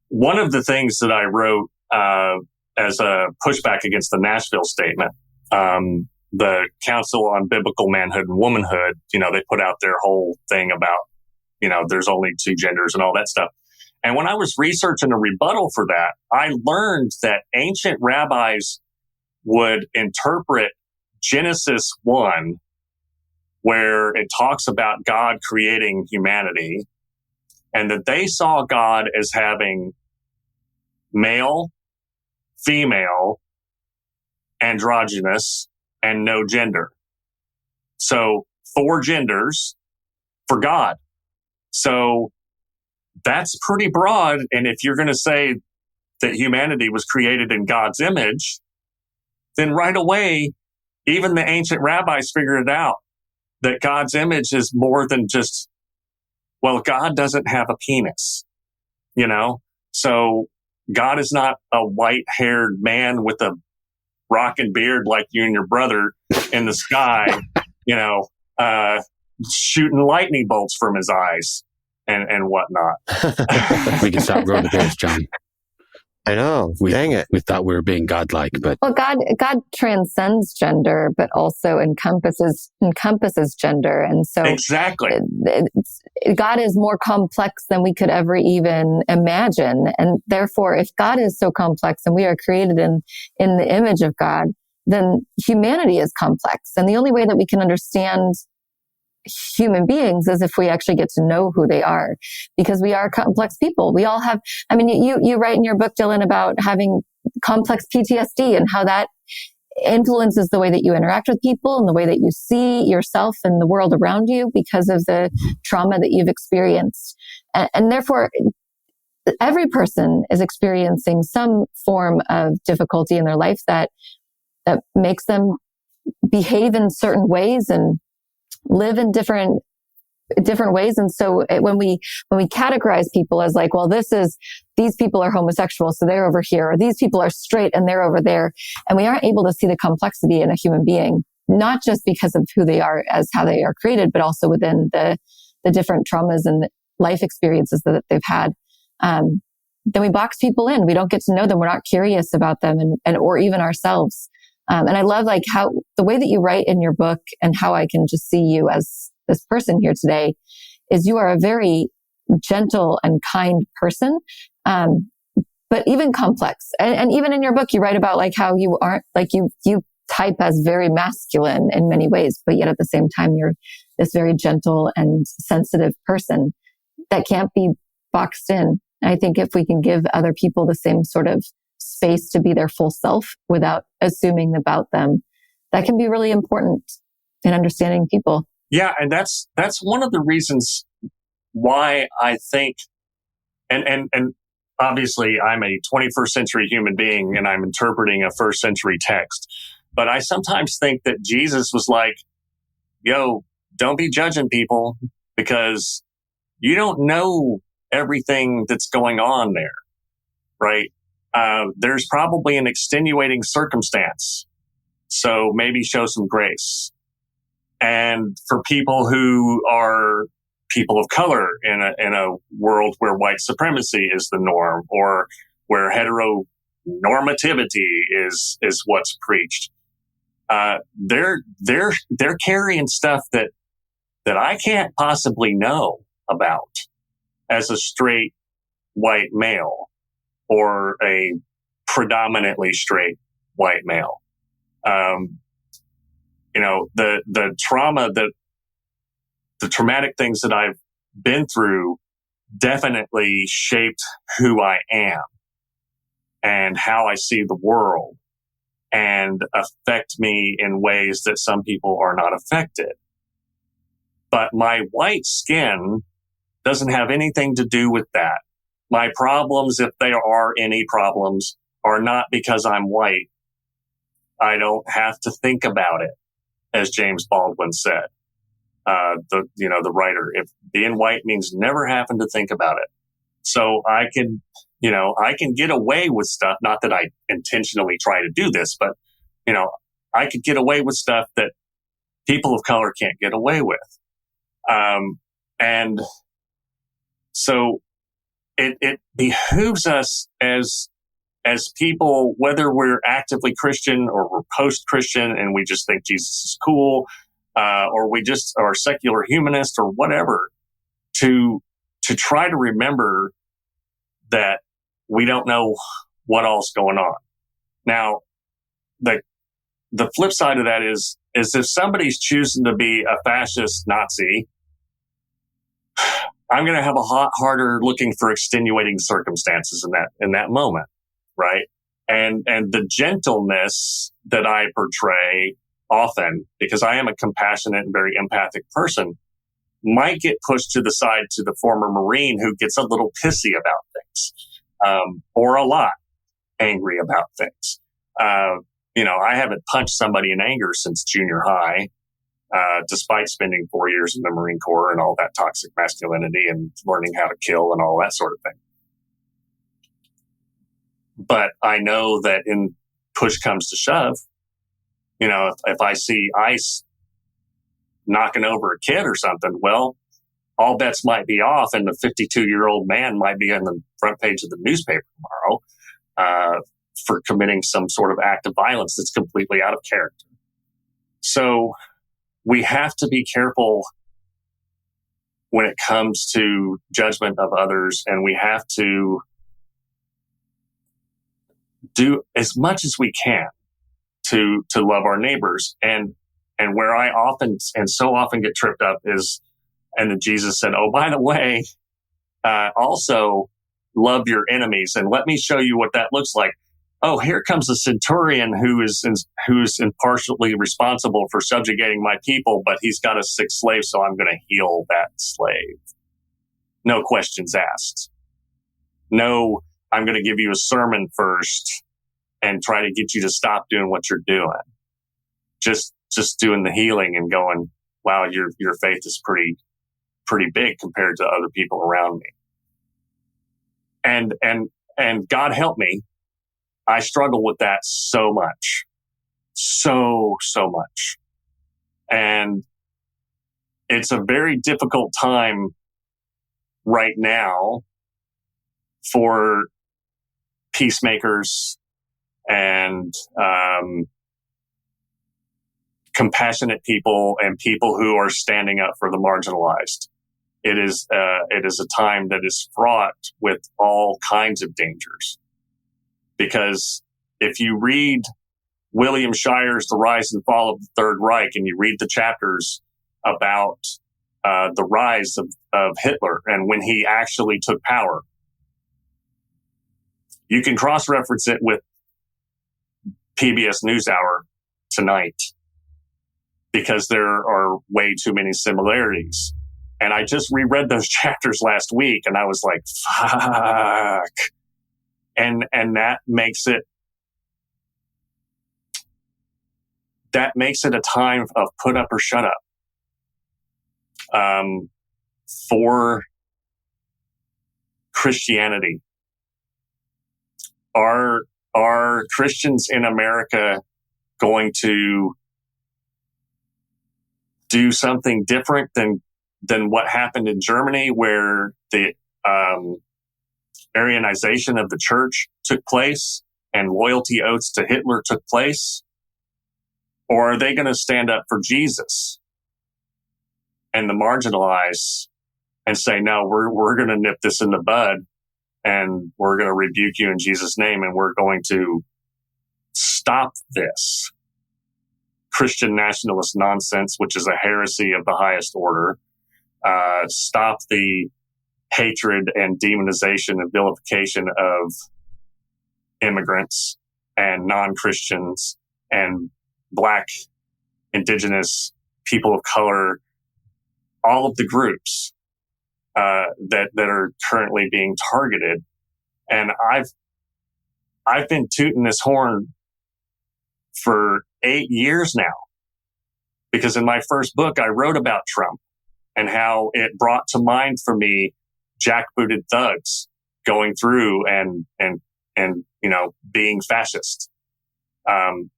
one of the things that I wrote as a pushback against the Nashville statement, the Council on Biblical Manhood and Womanhood, they put out their whole thing about, there's only two genders and all that stuff. And when I was researching a rebuttal for that, I learned that ancient rabbis would interpret Genesis 1, where it talks about God creating humanity, and that they saw God as having male, female, androgynous, and no gender. So 4 genders for God. So that's pretty broad. And if you're going to say that humanity was created in God's image, then right away, even the ancient rabbis figured it out, that God's image is more than just, well, God doesn't have a penis, So God is not a white-haired man with a rockin' beard like you and your brother in the sky, shooting lightning bolts from his eyes and whatnot. We can stop growing the beards, John. I know. Dang it. We thought we were being godlike, but Well, God transcends gender, but also encompasses gender. And so exactly, God is more complex than we could ever even imagine. And therefore, if God is so complex and we are created in the image of God, then humanity is complex. And the only way that we can understand human beings is if we actually get to know who they are, because we are complex people. We all have, you write in your book, Dillon, about having complex PTSD and how that influences the way that you interact with people and the way that you see yourself and the world around you because of the trauma that you've experienced. And therefore, every person is experiencing some form of difficulty in their life that makes them behave in certain ways and live in different ways. And so when we categorize people as like, well, these people are homosexual, so they're over here, or these people are straight and they're over there. And we aren't able to see the complexity in a human being, not just because of who they are as how they are created, but also within the different traumas and life experiences that they've had. Then we box people in. We don't get to know them. We're not curious about them and or even ourselves. And I love like how the way that you write in your book and how I can just see you as this person here today is you are a very gentle and kind person. But even complex. And even in your book, you write about like how you aren't like you type as very masculine in many ways, but yet at the same time, you're this very gentle and sensitive person that can't be boxed in. And I think if we can give other people the same sort of space to be their full self without assuming about them, that can be really important in understanding people. Yeah. And that's one of the reasons why I think, and obviously I'm a 21st century human being and I'm interpreting a first century text, but I sometimes think that Jesus was like, yo, don't be judging people because you don't know everything that's going on there, right? There's probably an extenuating circumstance. So maybe show some grace. And for people who are people of color in a world where white supremacy is the norm or where normativity is what's preached. They're carrying stuff that I can't possibly know about as a straight white male or a predominantly straight white male. The trauma the traumatic things that I've been through definitely shaped who I am and how I see the world, and affect me in ways that some people are not affected. But my white skin doesn't have anything to do with that. My problems, if there are any problems, are not because I'm white. I don't have to think about it, as James Baldwin said. The writer, if being white means never having to think about it. So I can get away with stuff, not that I intentionally try to do this, but, I could get away with stuff that people of color can't get away with. And so it behooves us as people, whether we're actively Christian or we're post-Christian and we just think Jesus is cool, or we just are secular humanist or whatever, to try to remember that we don't know what all's going on. Now, the flip side of that is if somebody's choosing to be a fascist Nazi, I'm going to have a lot harder looking for extenuating circumstances in that moment, right? And the gentleness that I portray often, because I am a compassionate and very empathic person, might get pushed to the side to the former Marine who gets a little pissy about things, or a lot angry about things. I haven't punched somebody in anger since junior high, despite spending 4 years in the Marine Corps and all that toxic masculinity and learning how to kill and all that sort of thing. But I know that in push comes to shove, if I see ICE knocking over a kid or something, well, all bets might be off, and the 52-year-old man might be on the front page of the newspaper tomorrow for committing some sort of act of violence that's completely out of character. So we have to be careful when it comes to judgment of others, and we have to do as much as we can to love our neighbors. And where I so often get tripped up is, and then Jesus said, oh, by the way, also love your enemies. And let me show you what that looks like. Oh, here comes a centurion who's impartially responsible for subjugating my people, but he's got a sick slave, so I'm going to heal that slave. No questions asked. No, I'm going to give you a sermon first and try to get you to stop doing what you're doing. Just doing the healing and going, wow, your faith is pretty big compared to other people around me. And God help me, I struggle with that so much. So much. And it's a very difficult time right now for peacemakers and compassionate people and people who are standing up for the marginalized. It is a time that is fraught with all kinds of dangers. Because if you read William Shire's The Rise and Fall of the Third Reich, and you read the chapters about the rise of Hitler and when he actually took power, you can cross-reference it with PBS NewsHour tonight, because there are way too many similarities. And I just reread those chapters last week, and I was like, fuck. And that makes it a time of put up or shut up. For Christianity. Are Christians in America going to do something different than what happened in Germany, where the Aryanization of the church took place and loyalty oaths to Hitler took place? Or are they going to stand up for Jesus and the marginalized and say, no, we're going to nip this in the bud and we're going to rebuke you in Jesus' name and we're going to stop this Christian nationalist nonsense, which is a heresy of the highest order, stop the hatred and demonization and vilification of immigrants and non-Christians and Black, Indigenous, people of color, all of the groups that are currently being targeted. And I've been tooting this horn for 8 years now, because in my first book I wrote about Trump and how it brought to mind for me jackbooted thugs going through and being fascist. And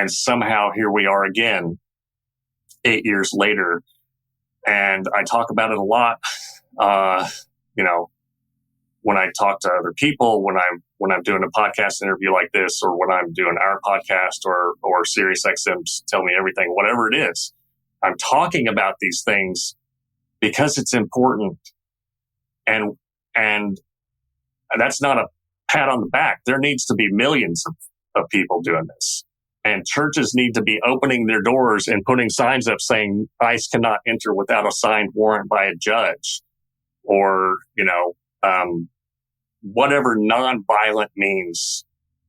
somehow here we are again, 8 years later. And I talk about it a lot, when I talk to other people, when I'm doing a podcast interview like this, or when I'm doing our podcast or SiriusXM's Tell Me Everything, whatever it is, I'm talking about these things because it's important. And that's not a pat on the back. There needs to be millions of people doing this. And churches need to be opening their doors and putting signs up saying ICE cannot enter without a signed warrant by a judge, or, whatever nonviolent means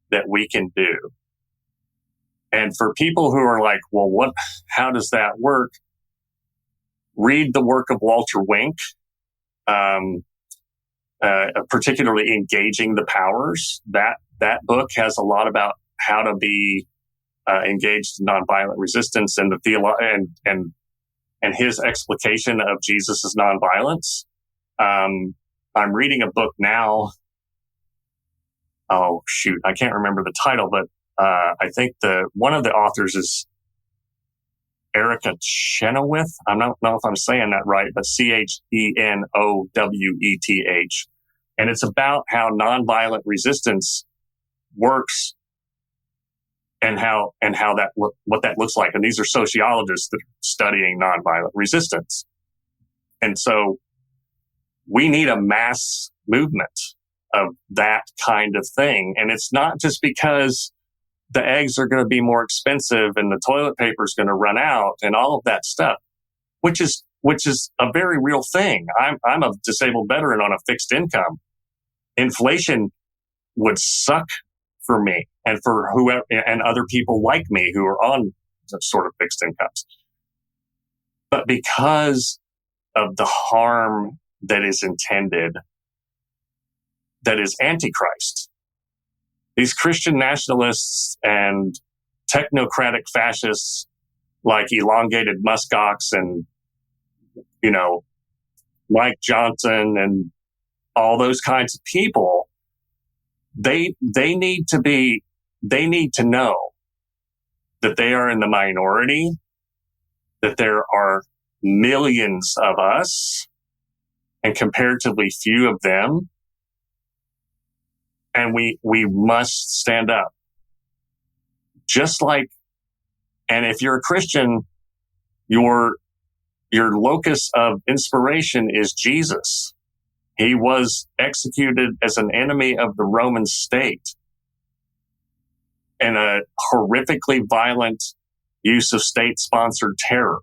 that we can do. And for people who are like, well, how does that work? Read the work of Walter Wink, particularly Engaging the Powers. That book has a lot about how to be engaged in nonviolent resistance, and and his explication of Jesus' nonviolence. I'm reading a book now. Oh shoot, I can't remember the title, but I think one of the authors is Erica Chenoweth. I don't know if I'm saying that right, but Chenoweth, and it's about how nonviolent resistance works. And what that looks like. And these are sociologists that are studying nonviolent resistance. And so we need a mass movement of that kind of thing. And it's not just because the eggs are going to be more expensive and the toilet paper is going to run out and all of that stuff, which is a very real thing. I'm a disabled veteran on a fixed income. Inflation would suck for me and for whoever and other people like me who are on sort of fixed incomes. But because of the harm that is intended, that is antichrist, these Christian nationalists and technocratic fascists like elongated muskox and, Mike Johnson and all those kinds of people, they need to know that they are in the minority, that there are millions of us and comparatively few of them. And we must stand up. Just like, and if you're a Christian, your locus of inspiration is Jesus. He was executed as an enemy of the Roman state in a horrifically violent use of state-sponsored terror,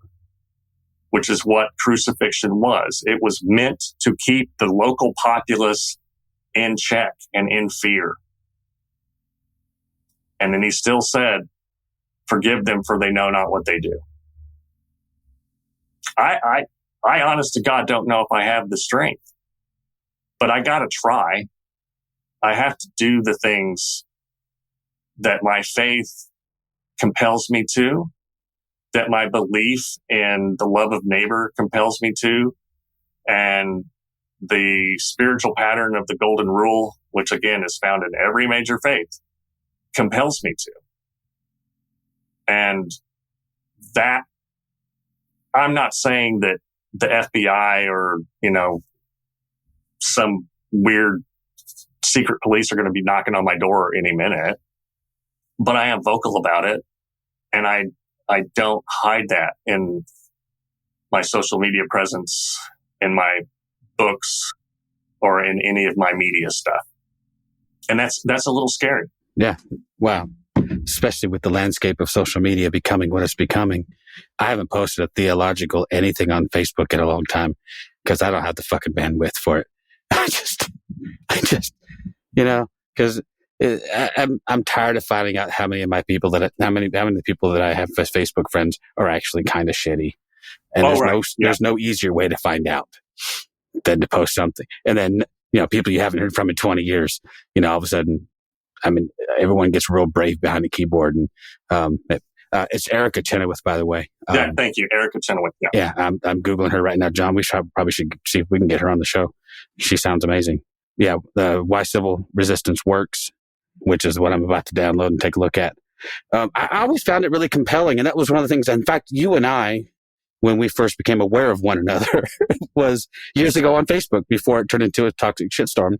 which is what crucifixion was. It was meant to keep the local populace in check and in fear. And then he still said, forgive them for they know not what they do. I honest to God don't know if I have the strength, but I got to try. I have to do the things that my faith compels me to, that my belief in the love of neighbor compels me to, and the spiritual pattern of the golden rule, which again is found in every major faith, compels me to. And that, I'm not saying that the FBI or, some weird secret police are going to be knocking on my door any minute. But I am vocal about it, and I don't hide that in my social media presence, in my books, or in any of my media stuff. And that's a little scary. Yeah. Wow. Especially with the landscape of social media becoming what it's becoming. I haven't posted a theological anything on Facebook in a long time because I don't have the fucking bandwidth for it. I just, because I'm tired of finding out how many of my people how many people that I have as Facebook friends are actually kind of shitty. And there's no easier way to find out than to post something. And then, people you haven't heard from in 20 years, all of a sudden, everyone gets real brave behind the keyboard. And it's Erica Chenoweth, by the way. Yeah, thank you, Erica Chenoweth. Yeah, I'm Googling her right now, John. We probably should see if we can get her on the show. She sounds amazing. Yeah, Why Civil Resistance Works, which is what I'm about to download and take a look at. I always found it really compelling, and that was one of the things. In fact, you and I, when we first became aware of one another, was years ago on Facebook before it turned into a toxic shitstorm.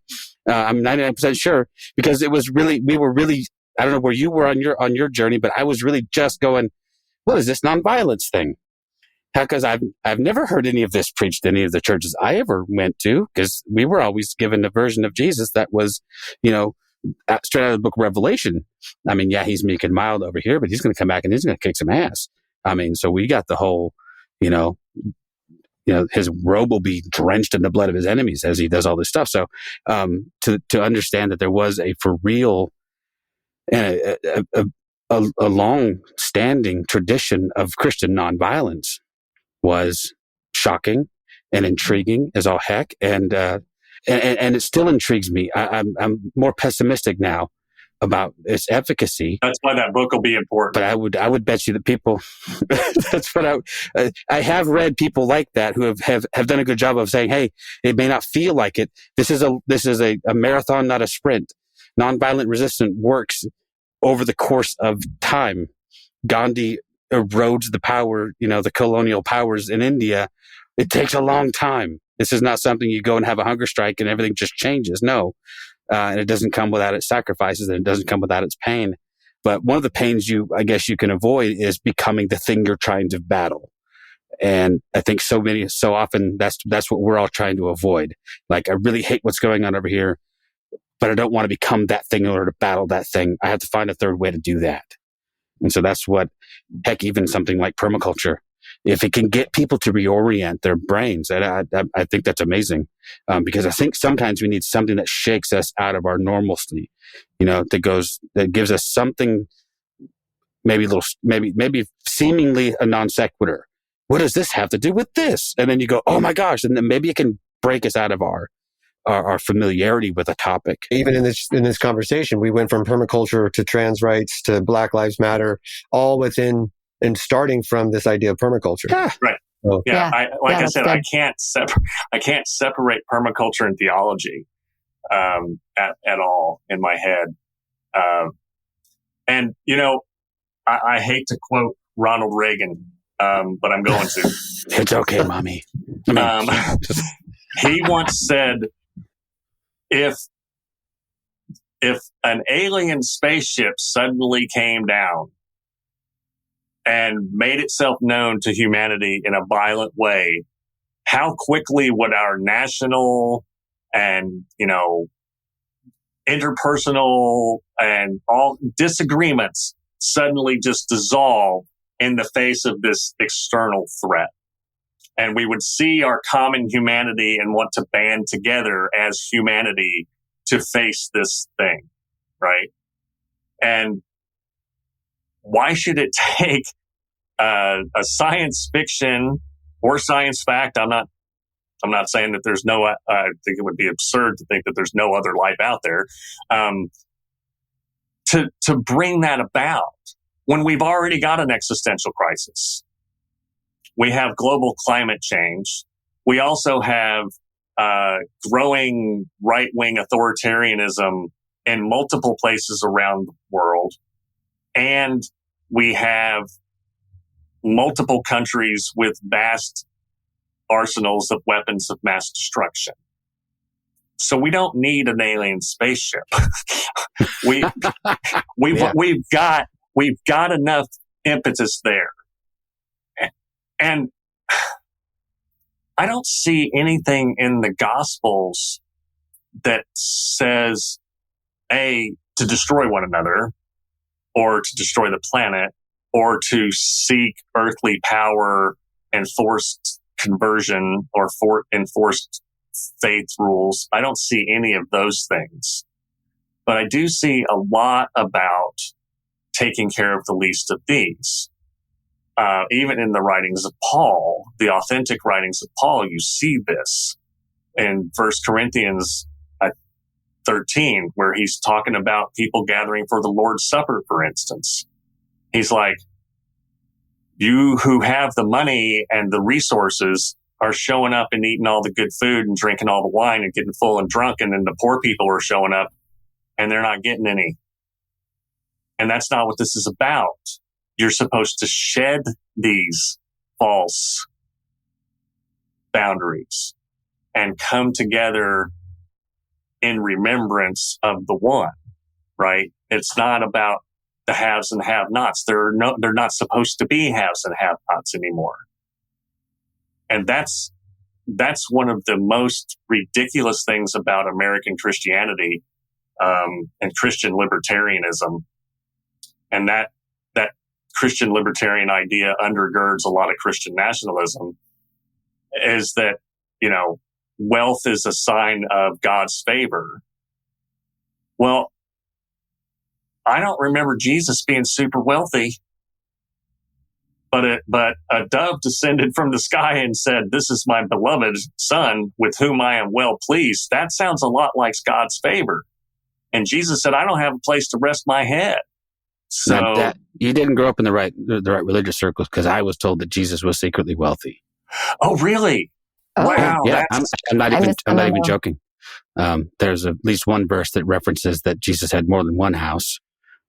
I'm 99% sure because we were really. I don't know where you were on your journey, but I was really just going, what is this nonviolence thing? Because I've never heard any of this preached in any of the churches I ever went to, because we were always given a version of Jesus that was, straight out of the book of Revelation. He's meek and mild over here, but he's going to come back and he's going to kick some ass. So we got the whole, his robe will be drenched in the blood of his enemies as he does all this stuff. So to understand that there was a for real a long-standing tradition of Christian nonviolence was shocking and intriguing as all heck, and it still intrigues me. I'm more pessimistic now about its efficacy. That's why that book will be important. But I would bet you that people. That's what I have read people like that who have done a good job of saying, hey, it may not feel like it. This is a marathon, not a sprint. Nonviolent resistance works over the course of time. Gandhi erodes the power, the colonial powers in India. It takes a long time. This is not something you go and have a hunger strike and everything just changes. No. And it doesn't come without its sacrifices, and it doesn't come without its pain. But one of the pains you can avoid is becoming the thing you're trying to battle. And I think so often that's what we're all trying to avoid. Like, I really hate what's going on over here, but I don't want to become that thing in order to battle that thing. I have to find a third way to do that. And so that's what, heck, even something like permaculture, if it can get people to reorient their brains, I think that's amazing. Because I think sometimes we need something that shakes us out of our normalcy, that gives us something, maybe seemingly a non sequitur. What does this have to do with this? And then you go, oh my gosh. And then maybe it can break us out of our familiarity with a topic. Even in this conversation, we went from permaculture to trans rights to Black Lives Matter, all within and starting from this idea of permaculture. Yeah. Right. So, I said, good. I can't separate permaculture and theology at all in my head. And I hate to quote Ronald Reagan, but I'm going to. It's okay, mommy. He once said, if an alien spaceship suddenly came down and made itself known to humanity in a violent way, how quickly would our national and, interpersonal and all disagreements suddenly just dissolve in the face of this external threat? And we would see our common humanity and want to band together as humanity to face this thing, right? And why should it take a science fiction or science fact? I'm not saying that there's no. I think it would be absurd to think that there's no other life out there. To bring that about when we've already got an existential crisis. We have global climate change. We also have growing right-wing authoritarianism in multiple places around the world. And we have multiple countries with vast arsenals of weapons of mass destruction. So we don't need an alien spaceship. We've got enough impetus there. And I don't see anything in the Gospels that says, A, to destroy one another, or to destroy the planet, or to seek earthly power and forced conversion or enforced faith rules. I don't see any of those things. But I do see a lot about taking care of the least of these. Even in the writings of Paul, the authentic writings of Paul, you see this in 1 Corinthians 13, where he's talking about people gathering for the Lord's Supper, for instance. He's like, you who have the money and the resources are showing up and eating all the good food and drinking all the wine and getting full and drunk. And then the poor people are showing up and they're not getting any. And that's not what this is about. You're supposed to shed these false boundaries and come together in remembrance of the one, right? It's not about the haves and have-nots. They're not supposed to be haves and have-nots anymore. And that's one of the most ridiculous things about American Christianity, and Christian libertarianism. And that Christian libertarian idea undergirds a lot of Christian nationalism, is that, wealth is a sign of God's favor. Well, I don't remember Jesus being super wealthy, but a dove descended from the sky and said, "This is my beloved son with whom I am well pleased." That sounds a lot like God's favor. And Jesus said, "I don't have a place to rest my head." So you didn't grow up in the right religious circles, because I was told that Jesus was secretly wealthy. Oh, really? Oh. Wow. Yeah, I'm not even joking. There's at least one verse that references that Jesus had more than one house.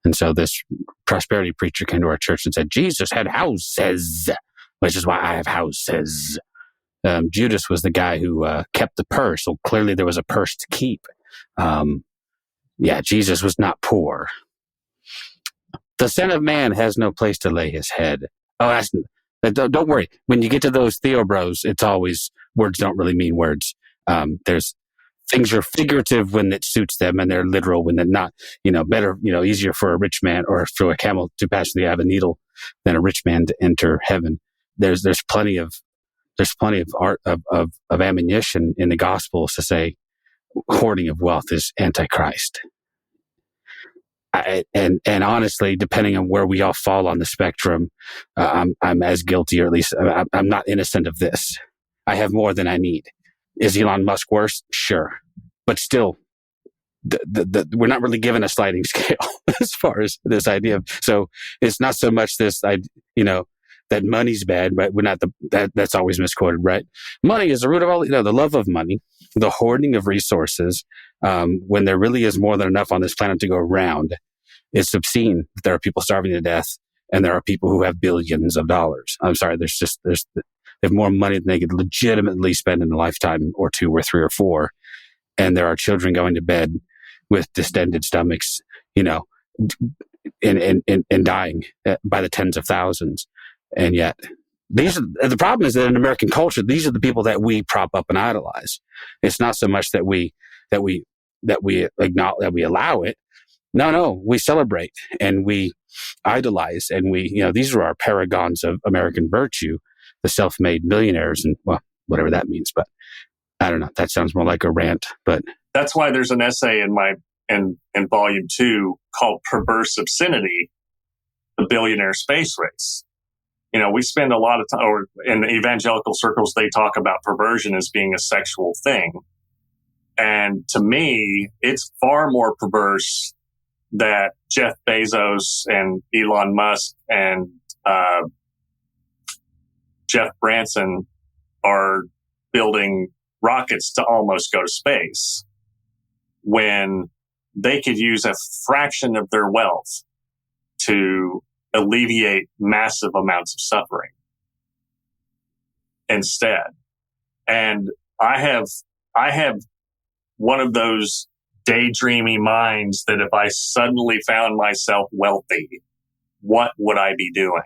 And so this prosperity preacher came to our church and said, Jesus had houses, which is why I have houses. Judas was the guy who kept the purse. So clearly there was a purse to keep. Jesus was not poor. The Son of Man has no place to lay his head. Oh, don't worry. When you get to those Theo bros, it's always words don't really mean words. There's things are figurative when it suits them, and they're literal when they're not. Better, easier for a rich man or for a camel to pass the eye of a needle than a rich man to enter heaven. There's plenty of art of ammunition in the Gospels to say hoarding of wealth is antichrist. And honestly, depending on where we all fall on the spectrum, I'm as guilty, or at least I'm not innocent of this. I have more than I need. Is Elon Musk worse? Sure. But still, we're not really given a sliding scale as far as this idea of, so it's not so much this, that money's bad, right? We're not that's always misquoted, right? Money is the root of all, the love of money, the hoarding of resources, when there really is more than enough on this planet to go around. It's obscene that there are people starving to death, and there are people who have billions of dollars. I'm sorry, they have more money than they could legitimately spend in a lifetime or two or three or four. And there are children going to bed with distended stomachs, and dying by the tens of thousands. And yet, the problem is that in American culture, these are the people that we prop up and idolize. It's not so much that we acknowledge, that we allow it. No, we celebrate and we idolize, and these are our paragons of American virtue, the self-made millionaires, and whatever that means. But I don't know. That sounds more like a rant. But that's why there's an essay in volume 2 called "Perverse Obscenity: The Billionaire Space Race." We spend a lot of time, or in the evangelical circles, they talk about perversion as being a sexual thing. And to me, it's far more perverse that Jeff Bezos and Elon Musk and Jeff Branson are building rockets to almost go to space, when they could use a fraction of their wealth to alleviate massive amounts of suffering instead. And I have one of those daydreamy minds that if I suddenly found myself wealthy, what would I be doing?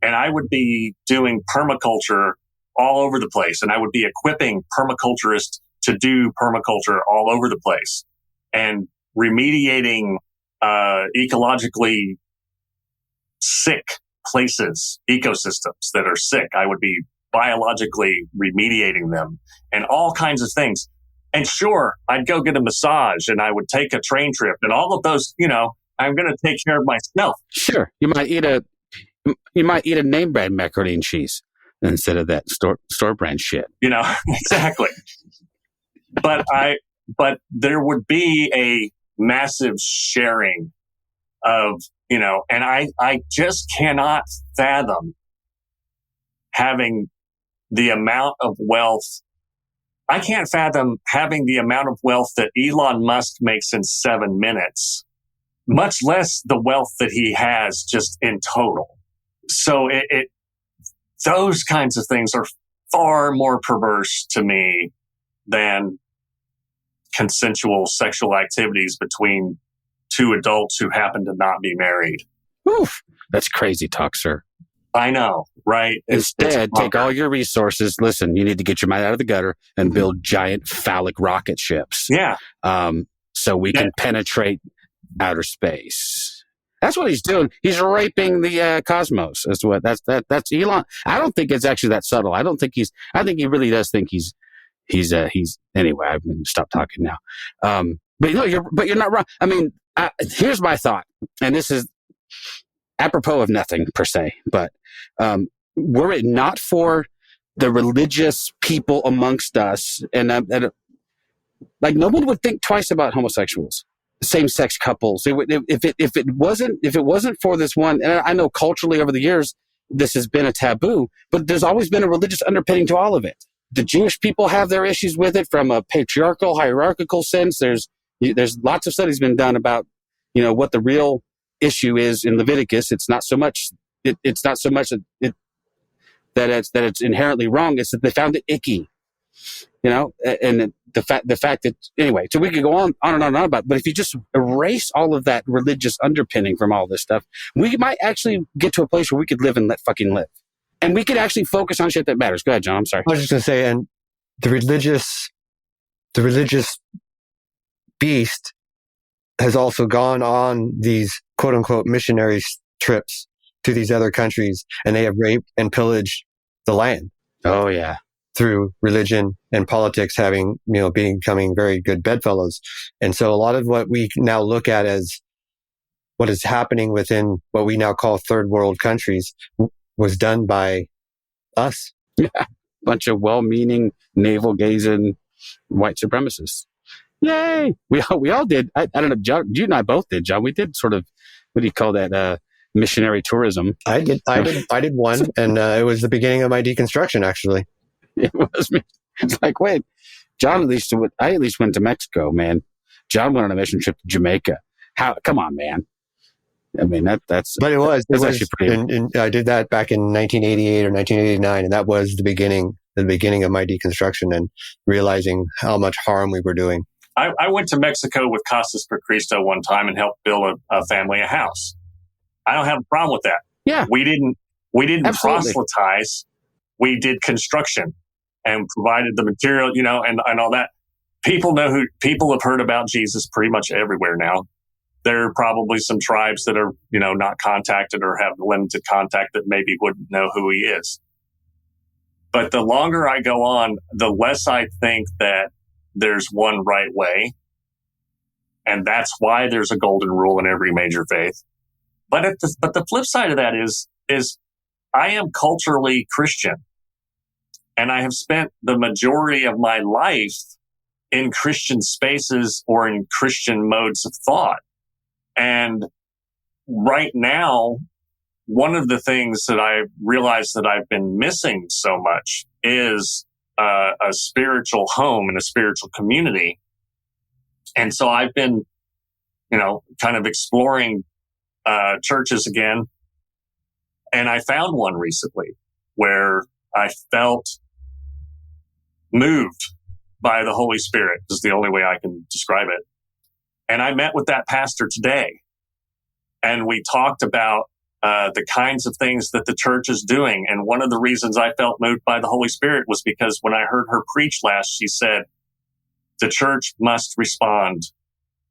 And I would be doing permaculture all over the place. And I would be equipping permaculturists to do permaculture all over the place and remediating ecologically sick places, ecosystems that are sick. I would be biologically remediating them and all kinds of things. And sure, I'd go get a massage and I would take a train trip and all of those, I'm going to take care of myself. Sure. You might eat a name brand macaroni and cheese instead of that store brand shit. Exactly. But there would be a massive sharing of, and I just cannot fathom having the amount of wealth. I can't fathom having the amount of wealth that Elon Musk makes in 7 minutes, much less the wealth that he has just in total. So those kinds of things are far more perverse to me than consensual sexual activities between two adults who happen to not be married. Oof, that's crazy talk, sir. I know, right? Instead, take all your resources. Listen, you need to get your mind out of the gutter and build giant phallic rocket ships. Yeah. So we can penetrate outer space. That's what he's doing. He's raping the cosmos. That's Elon. I don't think it's actually that subtle. I think he really does think he's anyway, I'm going to stop talking now. But you're not wrong. I mean, here's my thought, and this is apropos of nothing per se, but were it not for the religious people amongst us, and like no one would think twice about homosexuals, same-sex couples. If it wasn't for this one, and I know culturally over the years this has been a taboo, but there's always been a religious underpinning to all of it. The Jewish people have their issues with it from a patriarchal, hierarchical sense. There's lots of studies been done about what the real issue is in Leviticus. It's not so much that it's inherently wrong. It's that they found it icky, and the fact that anyway. So we could go on and on about it, but if you just erase all of that religious underpinning from all this stuff, we might actually get to a place where we could live and let fucking live, and we could actually focus on shit that matters. Go ahead, John. I'm sorry. I was just going to say, and the religious beast has also gone on these quote unquote missionary trips to these other countries, and they have raped and pillaged the land. Oh yeah. Through religion and politics becoming very good bedfellows. And so a lot of what we now look at as what is happening within what we now call third world countries was done by us. Yeah. Bunch of well-meaning, navel-gazing white supremacists. Yay! We all did. I don't know, John, you and I both did, John. We did sort of, what do you call that? Missionary tourism. I did one, and it was the beginning of my deconstruction, actually. It was. It's like, wait, John I at least went to Mexico, man. John went on a mission trip to Jamaica. Come on, man. I mean, that's. But it was actually pretty. I did that back in 1988 or 1989, and that was the beginning of my deconstruction and realizing how much harm we were doing. I went to Mexico with Casas per Cristo one time and helped build a family a house. I don't have a problem with that. Yeah. We didn't Absolutely. proselytize. We did construction and provided the material, and all that. People have heard about Jesus pretty much everywhere now. There are probably some tribes that are, not contacted or have limited contact that maybe wouldn't know who he is. But the longer I go on, the less I think that there's one right way. And that's why there's a golden rule in every major faith. But the flip side of that is I am culturally Christian. And I have spent the majority of my life in Christian spaces or in Christian modes of thought. And right now, one of the things that I realized that I've been missing so much is a spiritual home and a spiritual community. And so I've been, kind of exploring churches again. And I found one recently where I felt moved by the Holy Spirit is the only way I can describe it. And I met with that pastor today, and we talked about the kinds of things that the church is doing. And one of the reasons I felt moved by the Holy Spirit was because when I heard her preach last, she said, the church must respond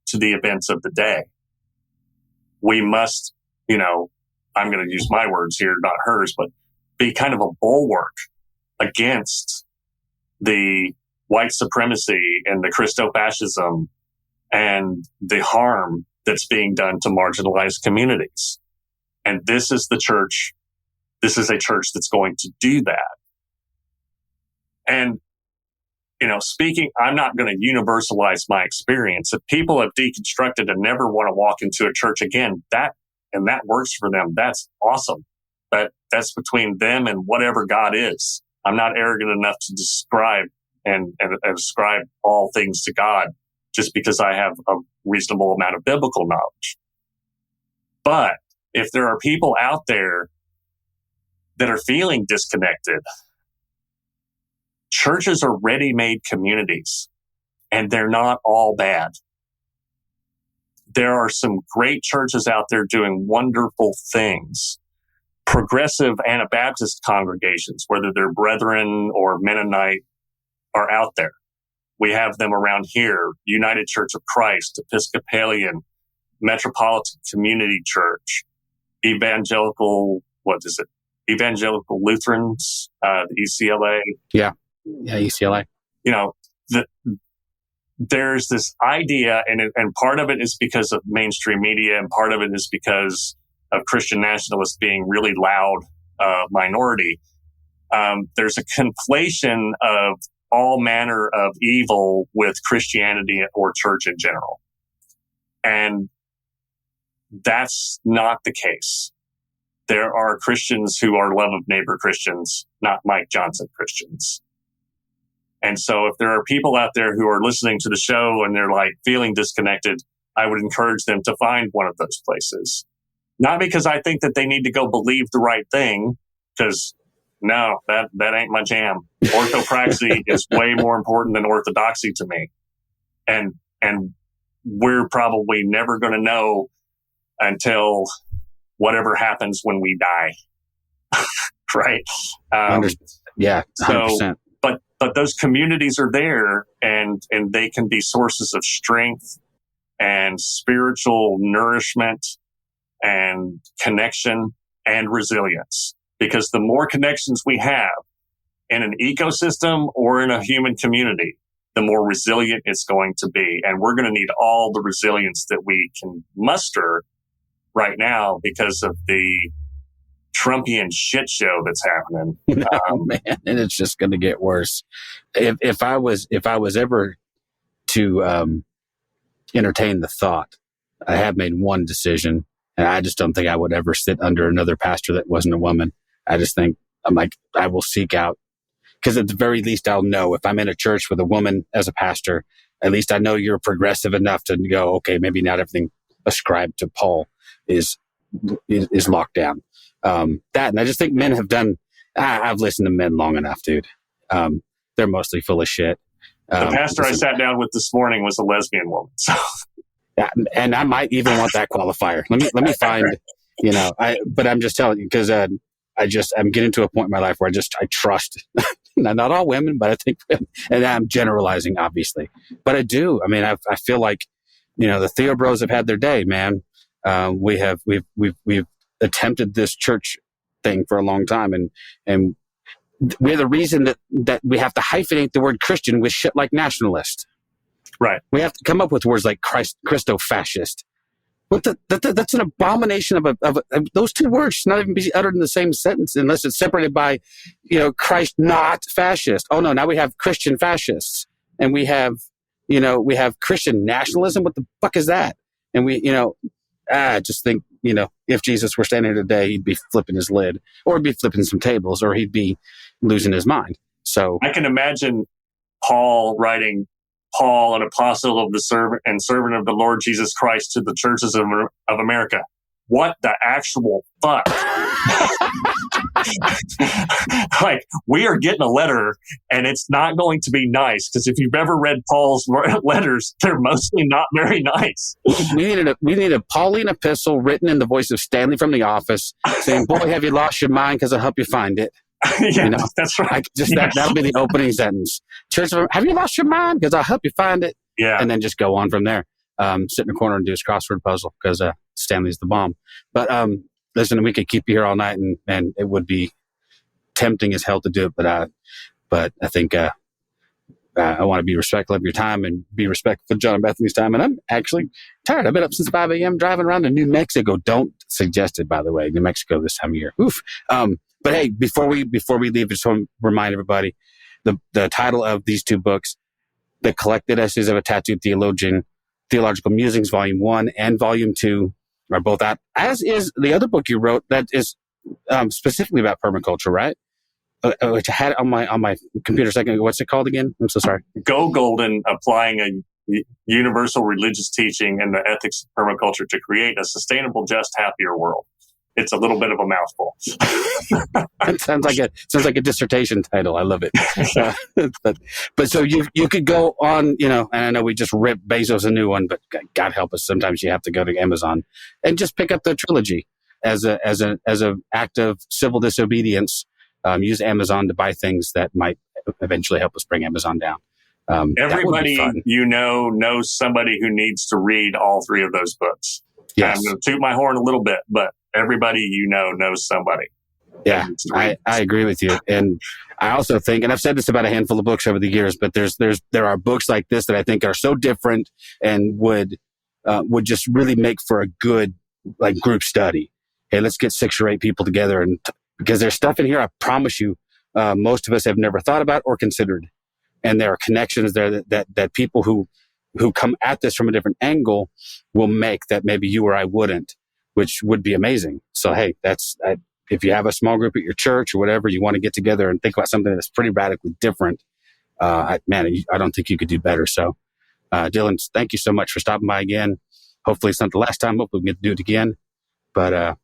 to the events of the day. We must, I'm going to use my words here, not hers, but be kind of a bulwark against the white supremacy and the Christo-fascism and the harm that's being done to marginalized communities. And this is the church. This is a church that's going to do that. And, speaking, I'm not going to universalize my experience. If people have deconstructed and never want to walk into a church again, that works for them. That's awesome. But that's between them and whatever God is. I'm not arrogant enough to describe and ascribe all things to God just because I have a reasonable amount of biblical knowledge. But if there are people out there that are feeling disconnected, churches are ready-made communities, and they're not all bad. There are some great churches out there doing wonderful things. Progressive Anabaptist congregations, whether they're Brethren or Mennonite, are out there. We have them around here. United Church of Christ, Episcopalian, Metropolitan Community Church, Evangelical Lutherans, the ECLA. Yeah, ECLA. There's this idea, and part of it is because of mainstream media, and part of it is because of Christian nationalists being really loud minority. There's a conflation of all manner of evil with Christianity or church in general. And that's not the case. There are Christians who are love of neighbor Christians, not Mike Johnson Christians. And so if there are people out there who are listening to the show and they're like feeling disconnected, I would encourage them to find one of those places. Not because I think that they need to go believe the right thing, because no, that ain't my jam. Orthopraxy is way more important than orthodoxy to me. And we're probably never going to know until whatever happens when we die. Right? Yeah, 100%. So, but those communities are there, and they can be sources of strength and spiritual nourishment and connection and resilience. Because the more connections we have in an ecosystem or in a human community, the more resilient it's going to be. And we're going to need all the resilience that we can muster right now because of the Trumpian shit show that's happening. Man, and it's just going to get worse. If I was ever to entertain the thought, I have made one decision, and I just don't think I would ever sit under another pastor that wasn't a woman. I just think I will seek out, because at the very least I'll know if I'm in a church with a woman as a pastor, at least I know you're progressive enough to go, okay, maybe not everything ascribed to Paul is locked down. And I just think men have done, I've listened to men long enough, dude. They're mostly full of shit. The pastor I sat down with this morning was a lesbian woman. So. Yeah, and I might even want that qualifier. Let me find, but I'm just telling you, because I'm getting to a point in my life where I trust, not all women, but I think, and I'm generalizing, obviously, but I do. I mean, I feel like, the Theo Bros have had their day, man. We've attempted this church thing for a long time, and we're the reason that we have to hyphenate the word Christian with shit like nationalist. Right. We have to come up with words like Christo-fascist. That's an abomination of those two words should not even be uttered in the same sentence unless it's separated by, Christ not fascist. Oh no, now we have Christian fascists, and we have Christian nationalism. What the fuck is that? And I just think, if Jesus were standing here today, he'd be flipping his lid, or he'd be flipping some tables, or he'd be losing his mind. So I can imagine Paul writing, Paul, an apostle of the servant of the Lord Jesus Christ to the churches of America. What the actual fuck? Like, we are getting a letter, and it's not going to be nice, because if you've ever read Paul's letters, they're mostly not very nice. We need a Pauline epistle written in the voice of Stanley from The Office, saying, "Boy, have you lost your mind? Because I'll help you find it." Yeah, that's right. That'll be the opening sentence. Church, have you lost your mind? Because I'll help you find it. Yeah, and then just go on from there. Sit in a corner and do his crossword puzzle because Stanley's the bomb. But listen, we could keep you here all night, and it would be tempting as hell to do it. But I think I want to be respectful of your time and be respectful of John and Bethany's time. And I'm actually tired. I've been up since 5 a.m. driving around to New Mexico. Don't suggest it, by the way. New Mexico this time of year. Oof. But hey, before we leave, just want to remind everybody the title of these two books, The Collected Essays of a Tattooed Theologian, Theological Musings, Volume 1 and Volume 2 are both out, as is the other book you wrote that is specifically about permaculture, right? Which I had on my computer a second ago. What's it called again? I'm so sorry. Go Golden, applying a universal religious teaching and the ethics of permaculture to create a sustainable, just, happier world. It's a little bit of a mouthful. It sounds like a dissertation title. I love it. But so you could go on, and I know we just ripped Bezos a new one, but God help us, sometimes you have to go to Amazon and just pick up the trilogy as a act of civil disobedience. Use Amazon to buy things that might eventually help us bring Amazon down. Everybody knows somebody who needs to read all three of those books. Yes. I'm going to toot my horn a little bit, but everybody knows somebody. Yeah, I agree with you. And I also think, and I've said this about a handful of books over the years, but there are books like this that I think are so different and would just really make for a good group study. Hey, let's get 6 or 8 people together, and because there's stuff in here, I promise you, most of us have never thought about or considered. And there are connections there that people who come at this from a different angle will make that maybe you or I wouldn't, which would be amazing. So, hey, if you have a small group at your church or whatever, you want to get together and think about something that's pretty radically different, I don't think you could do better. So, Dillon, thank you so much for stopping by again. Hopefully it's not the last time. Hopefully we can get to do it again. But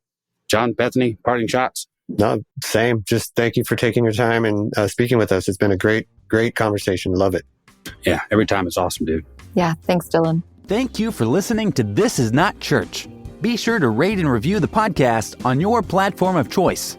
John, Bethany, parting shots? No, same. Just thank you for taking your time and speaking with us. It's been a great conversation. Love it. Yeah, every time it's awesome, dude. Yeah, thanks, Dillon. Thank you for listening to This Is Not Church. Be sure to rate and review the podcast on your platform of choice.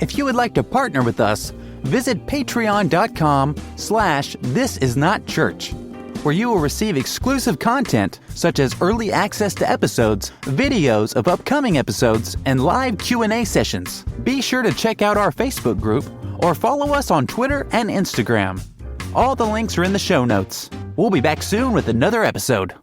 If you would like to partner with us, visit patreon.com/thisisnotchurch, where you will receive exclusive content such as early access to episodes, videos of upcoming episodes, and live Q&A sessions. Be sure to check out our Facebook group or follow us on Twitter and Instagram. All the links are in the show notes. We'll be back soon with another episode.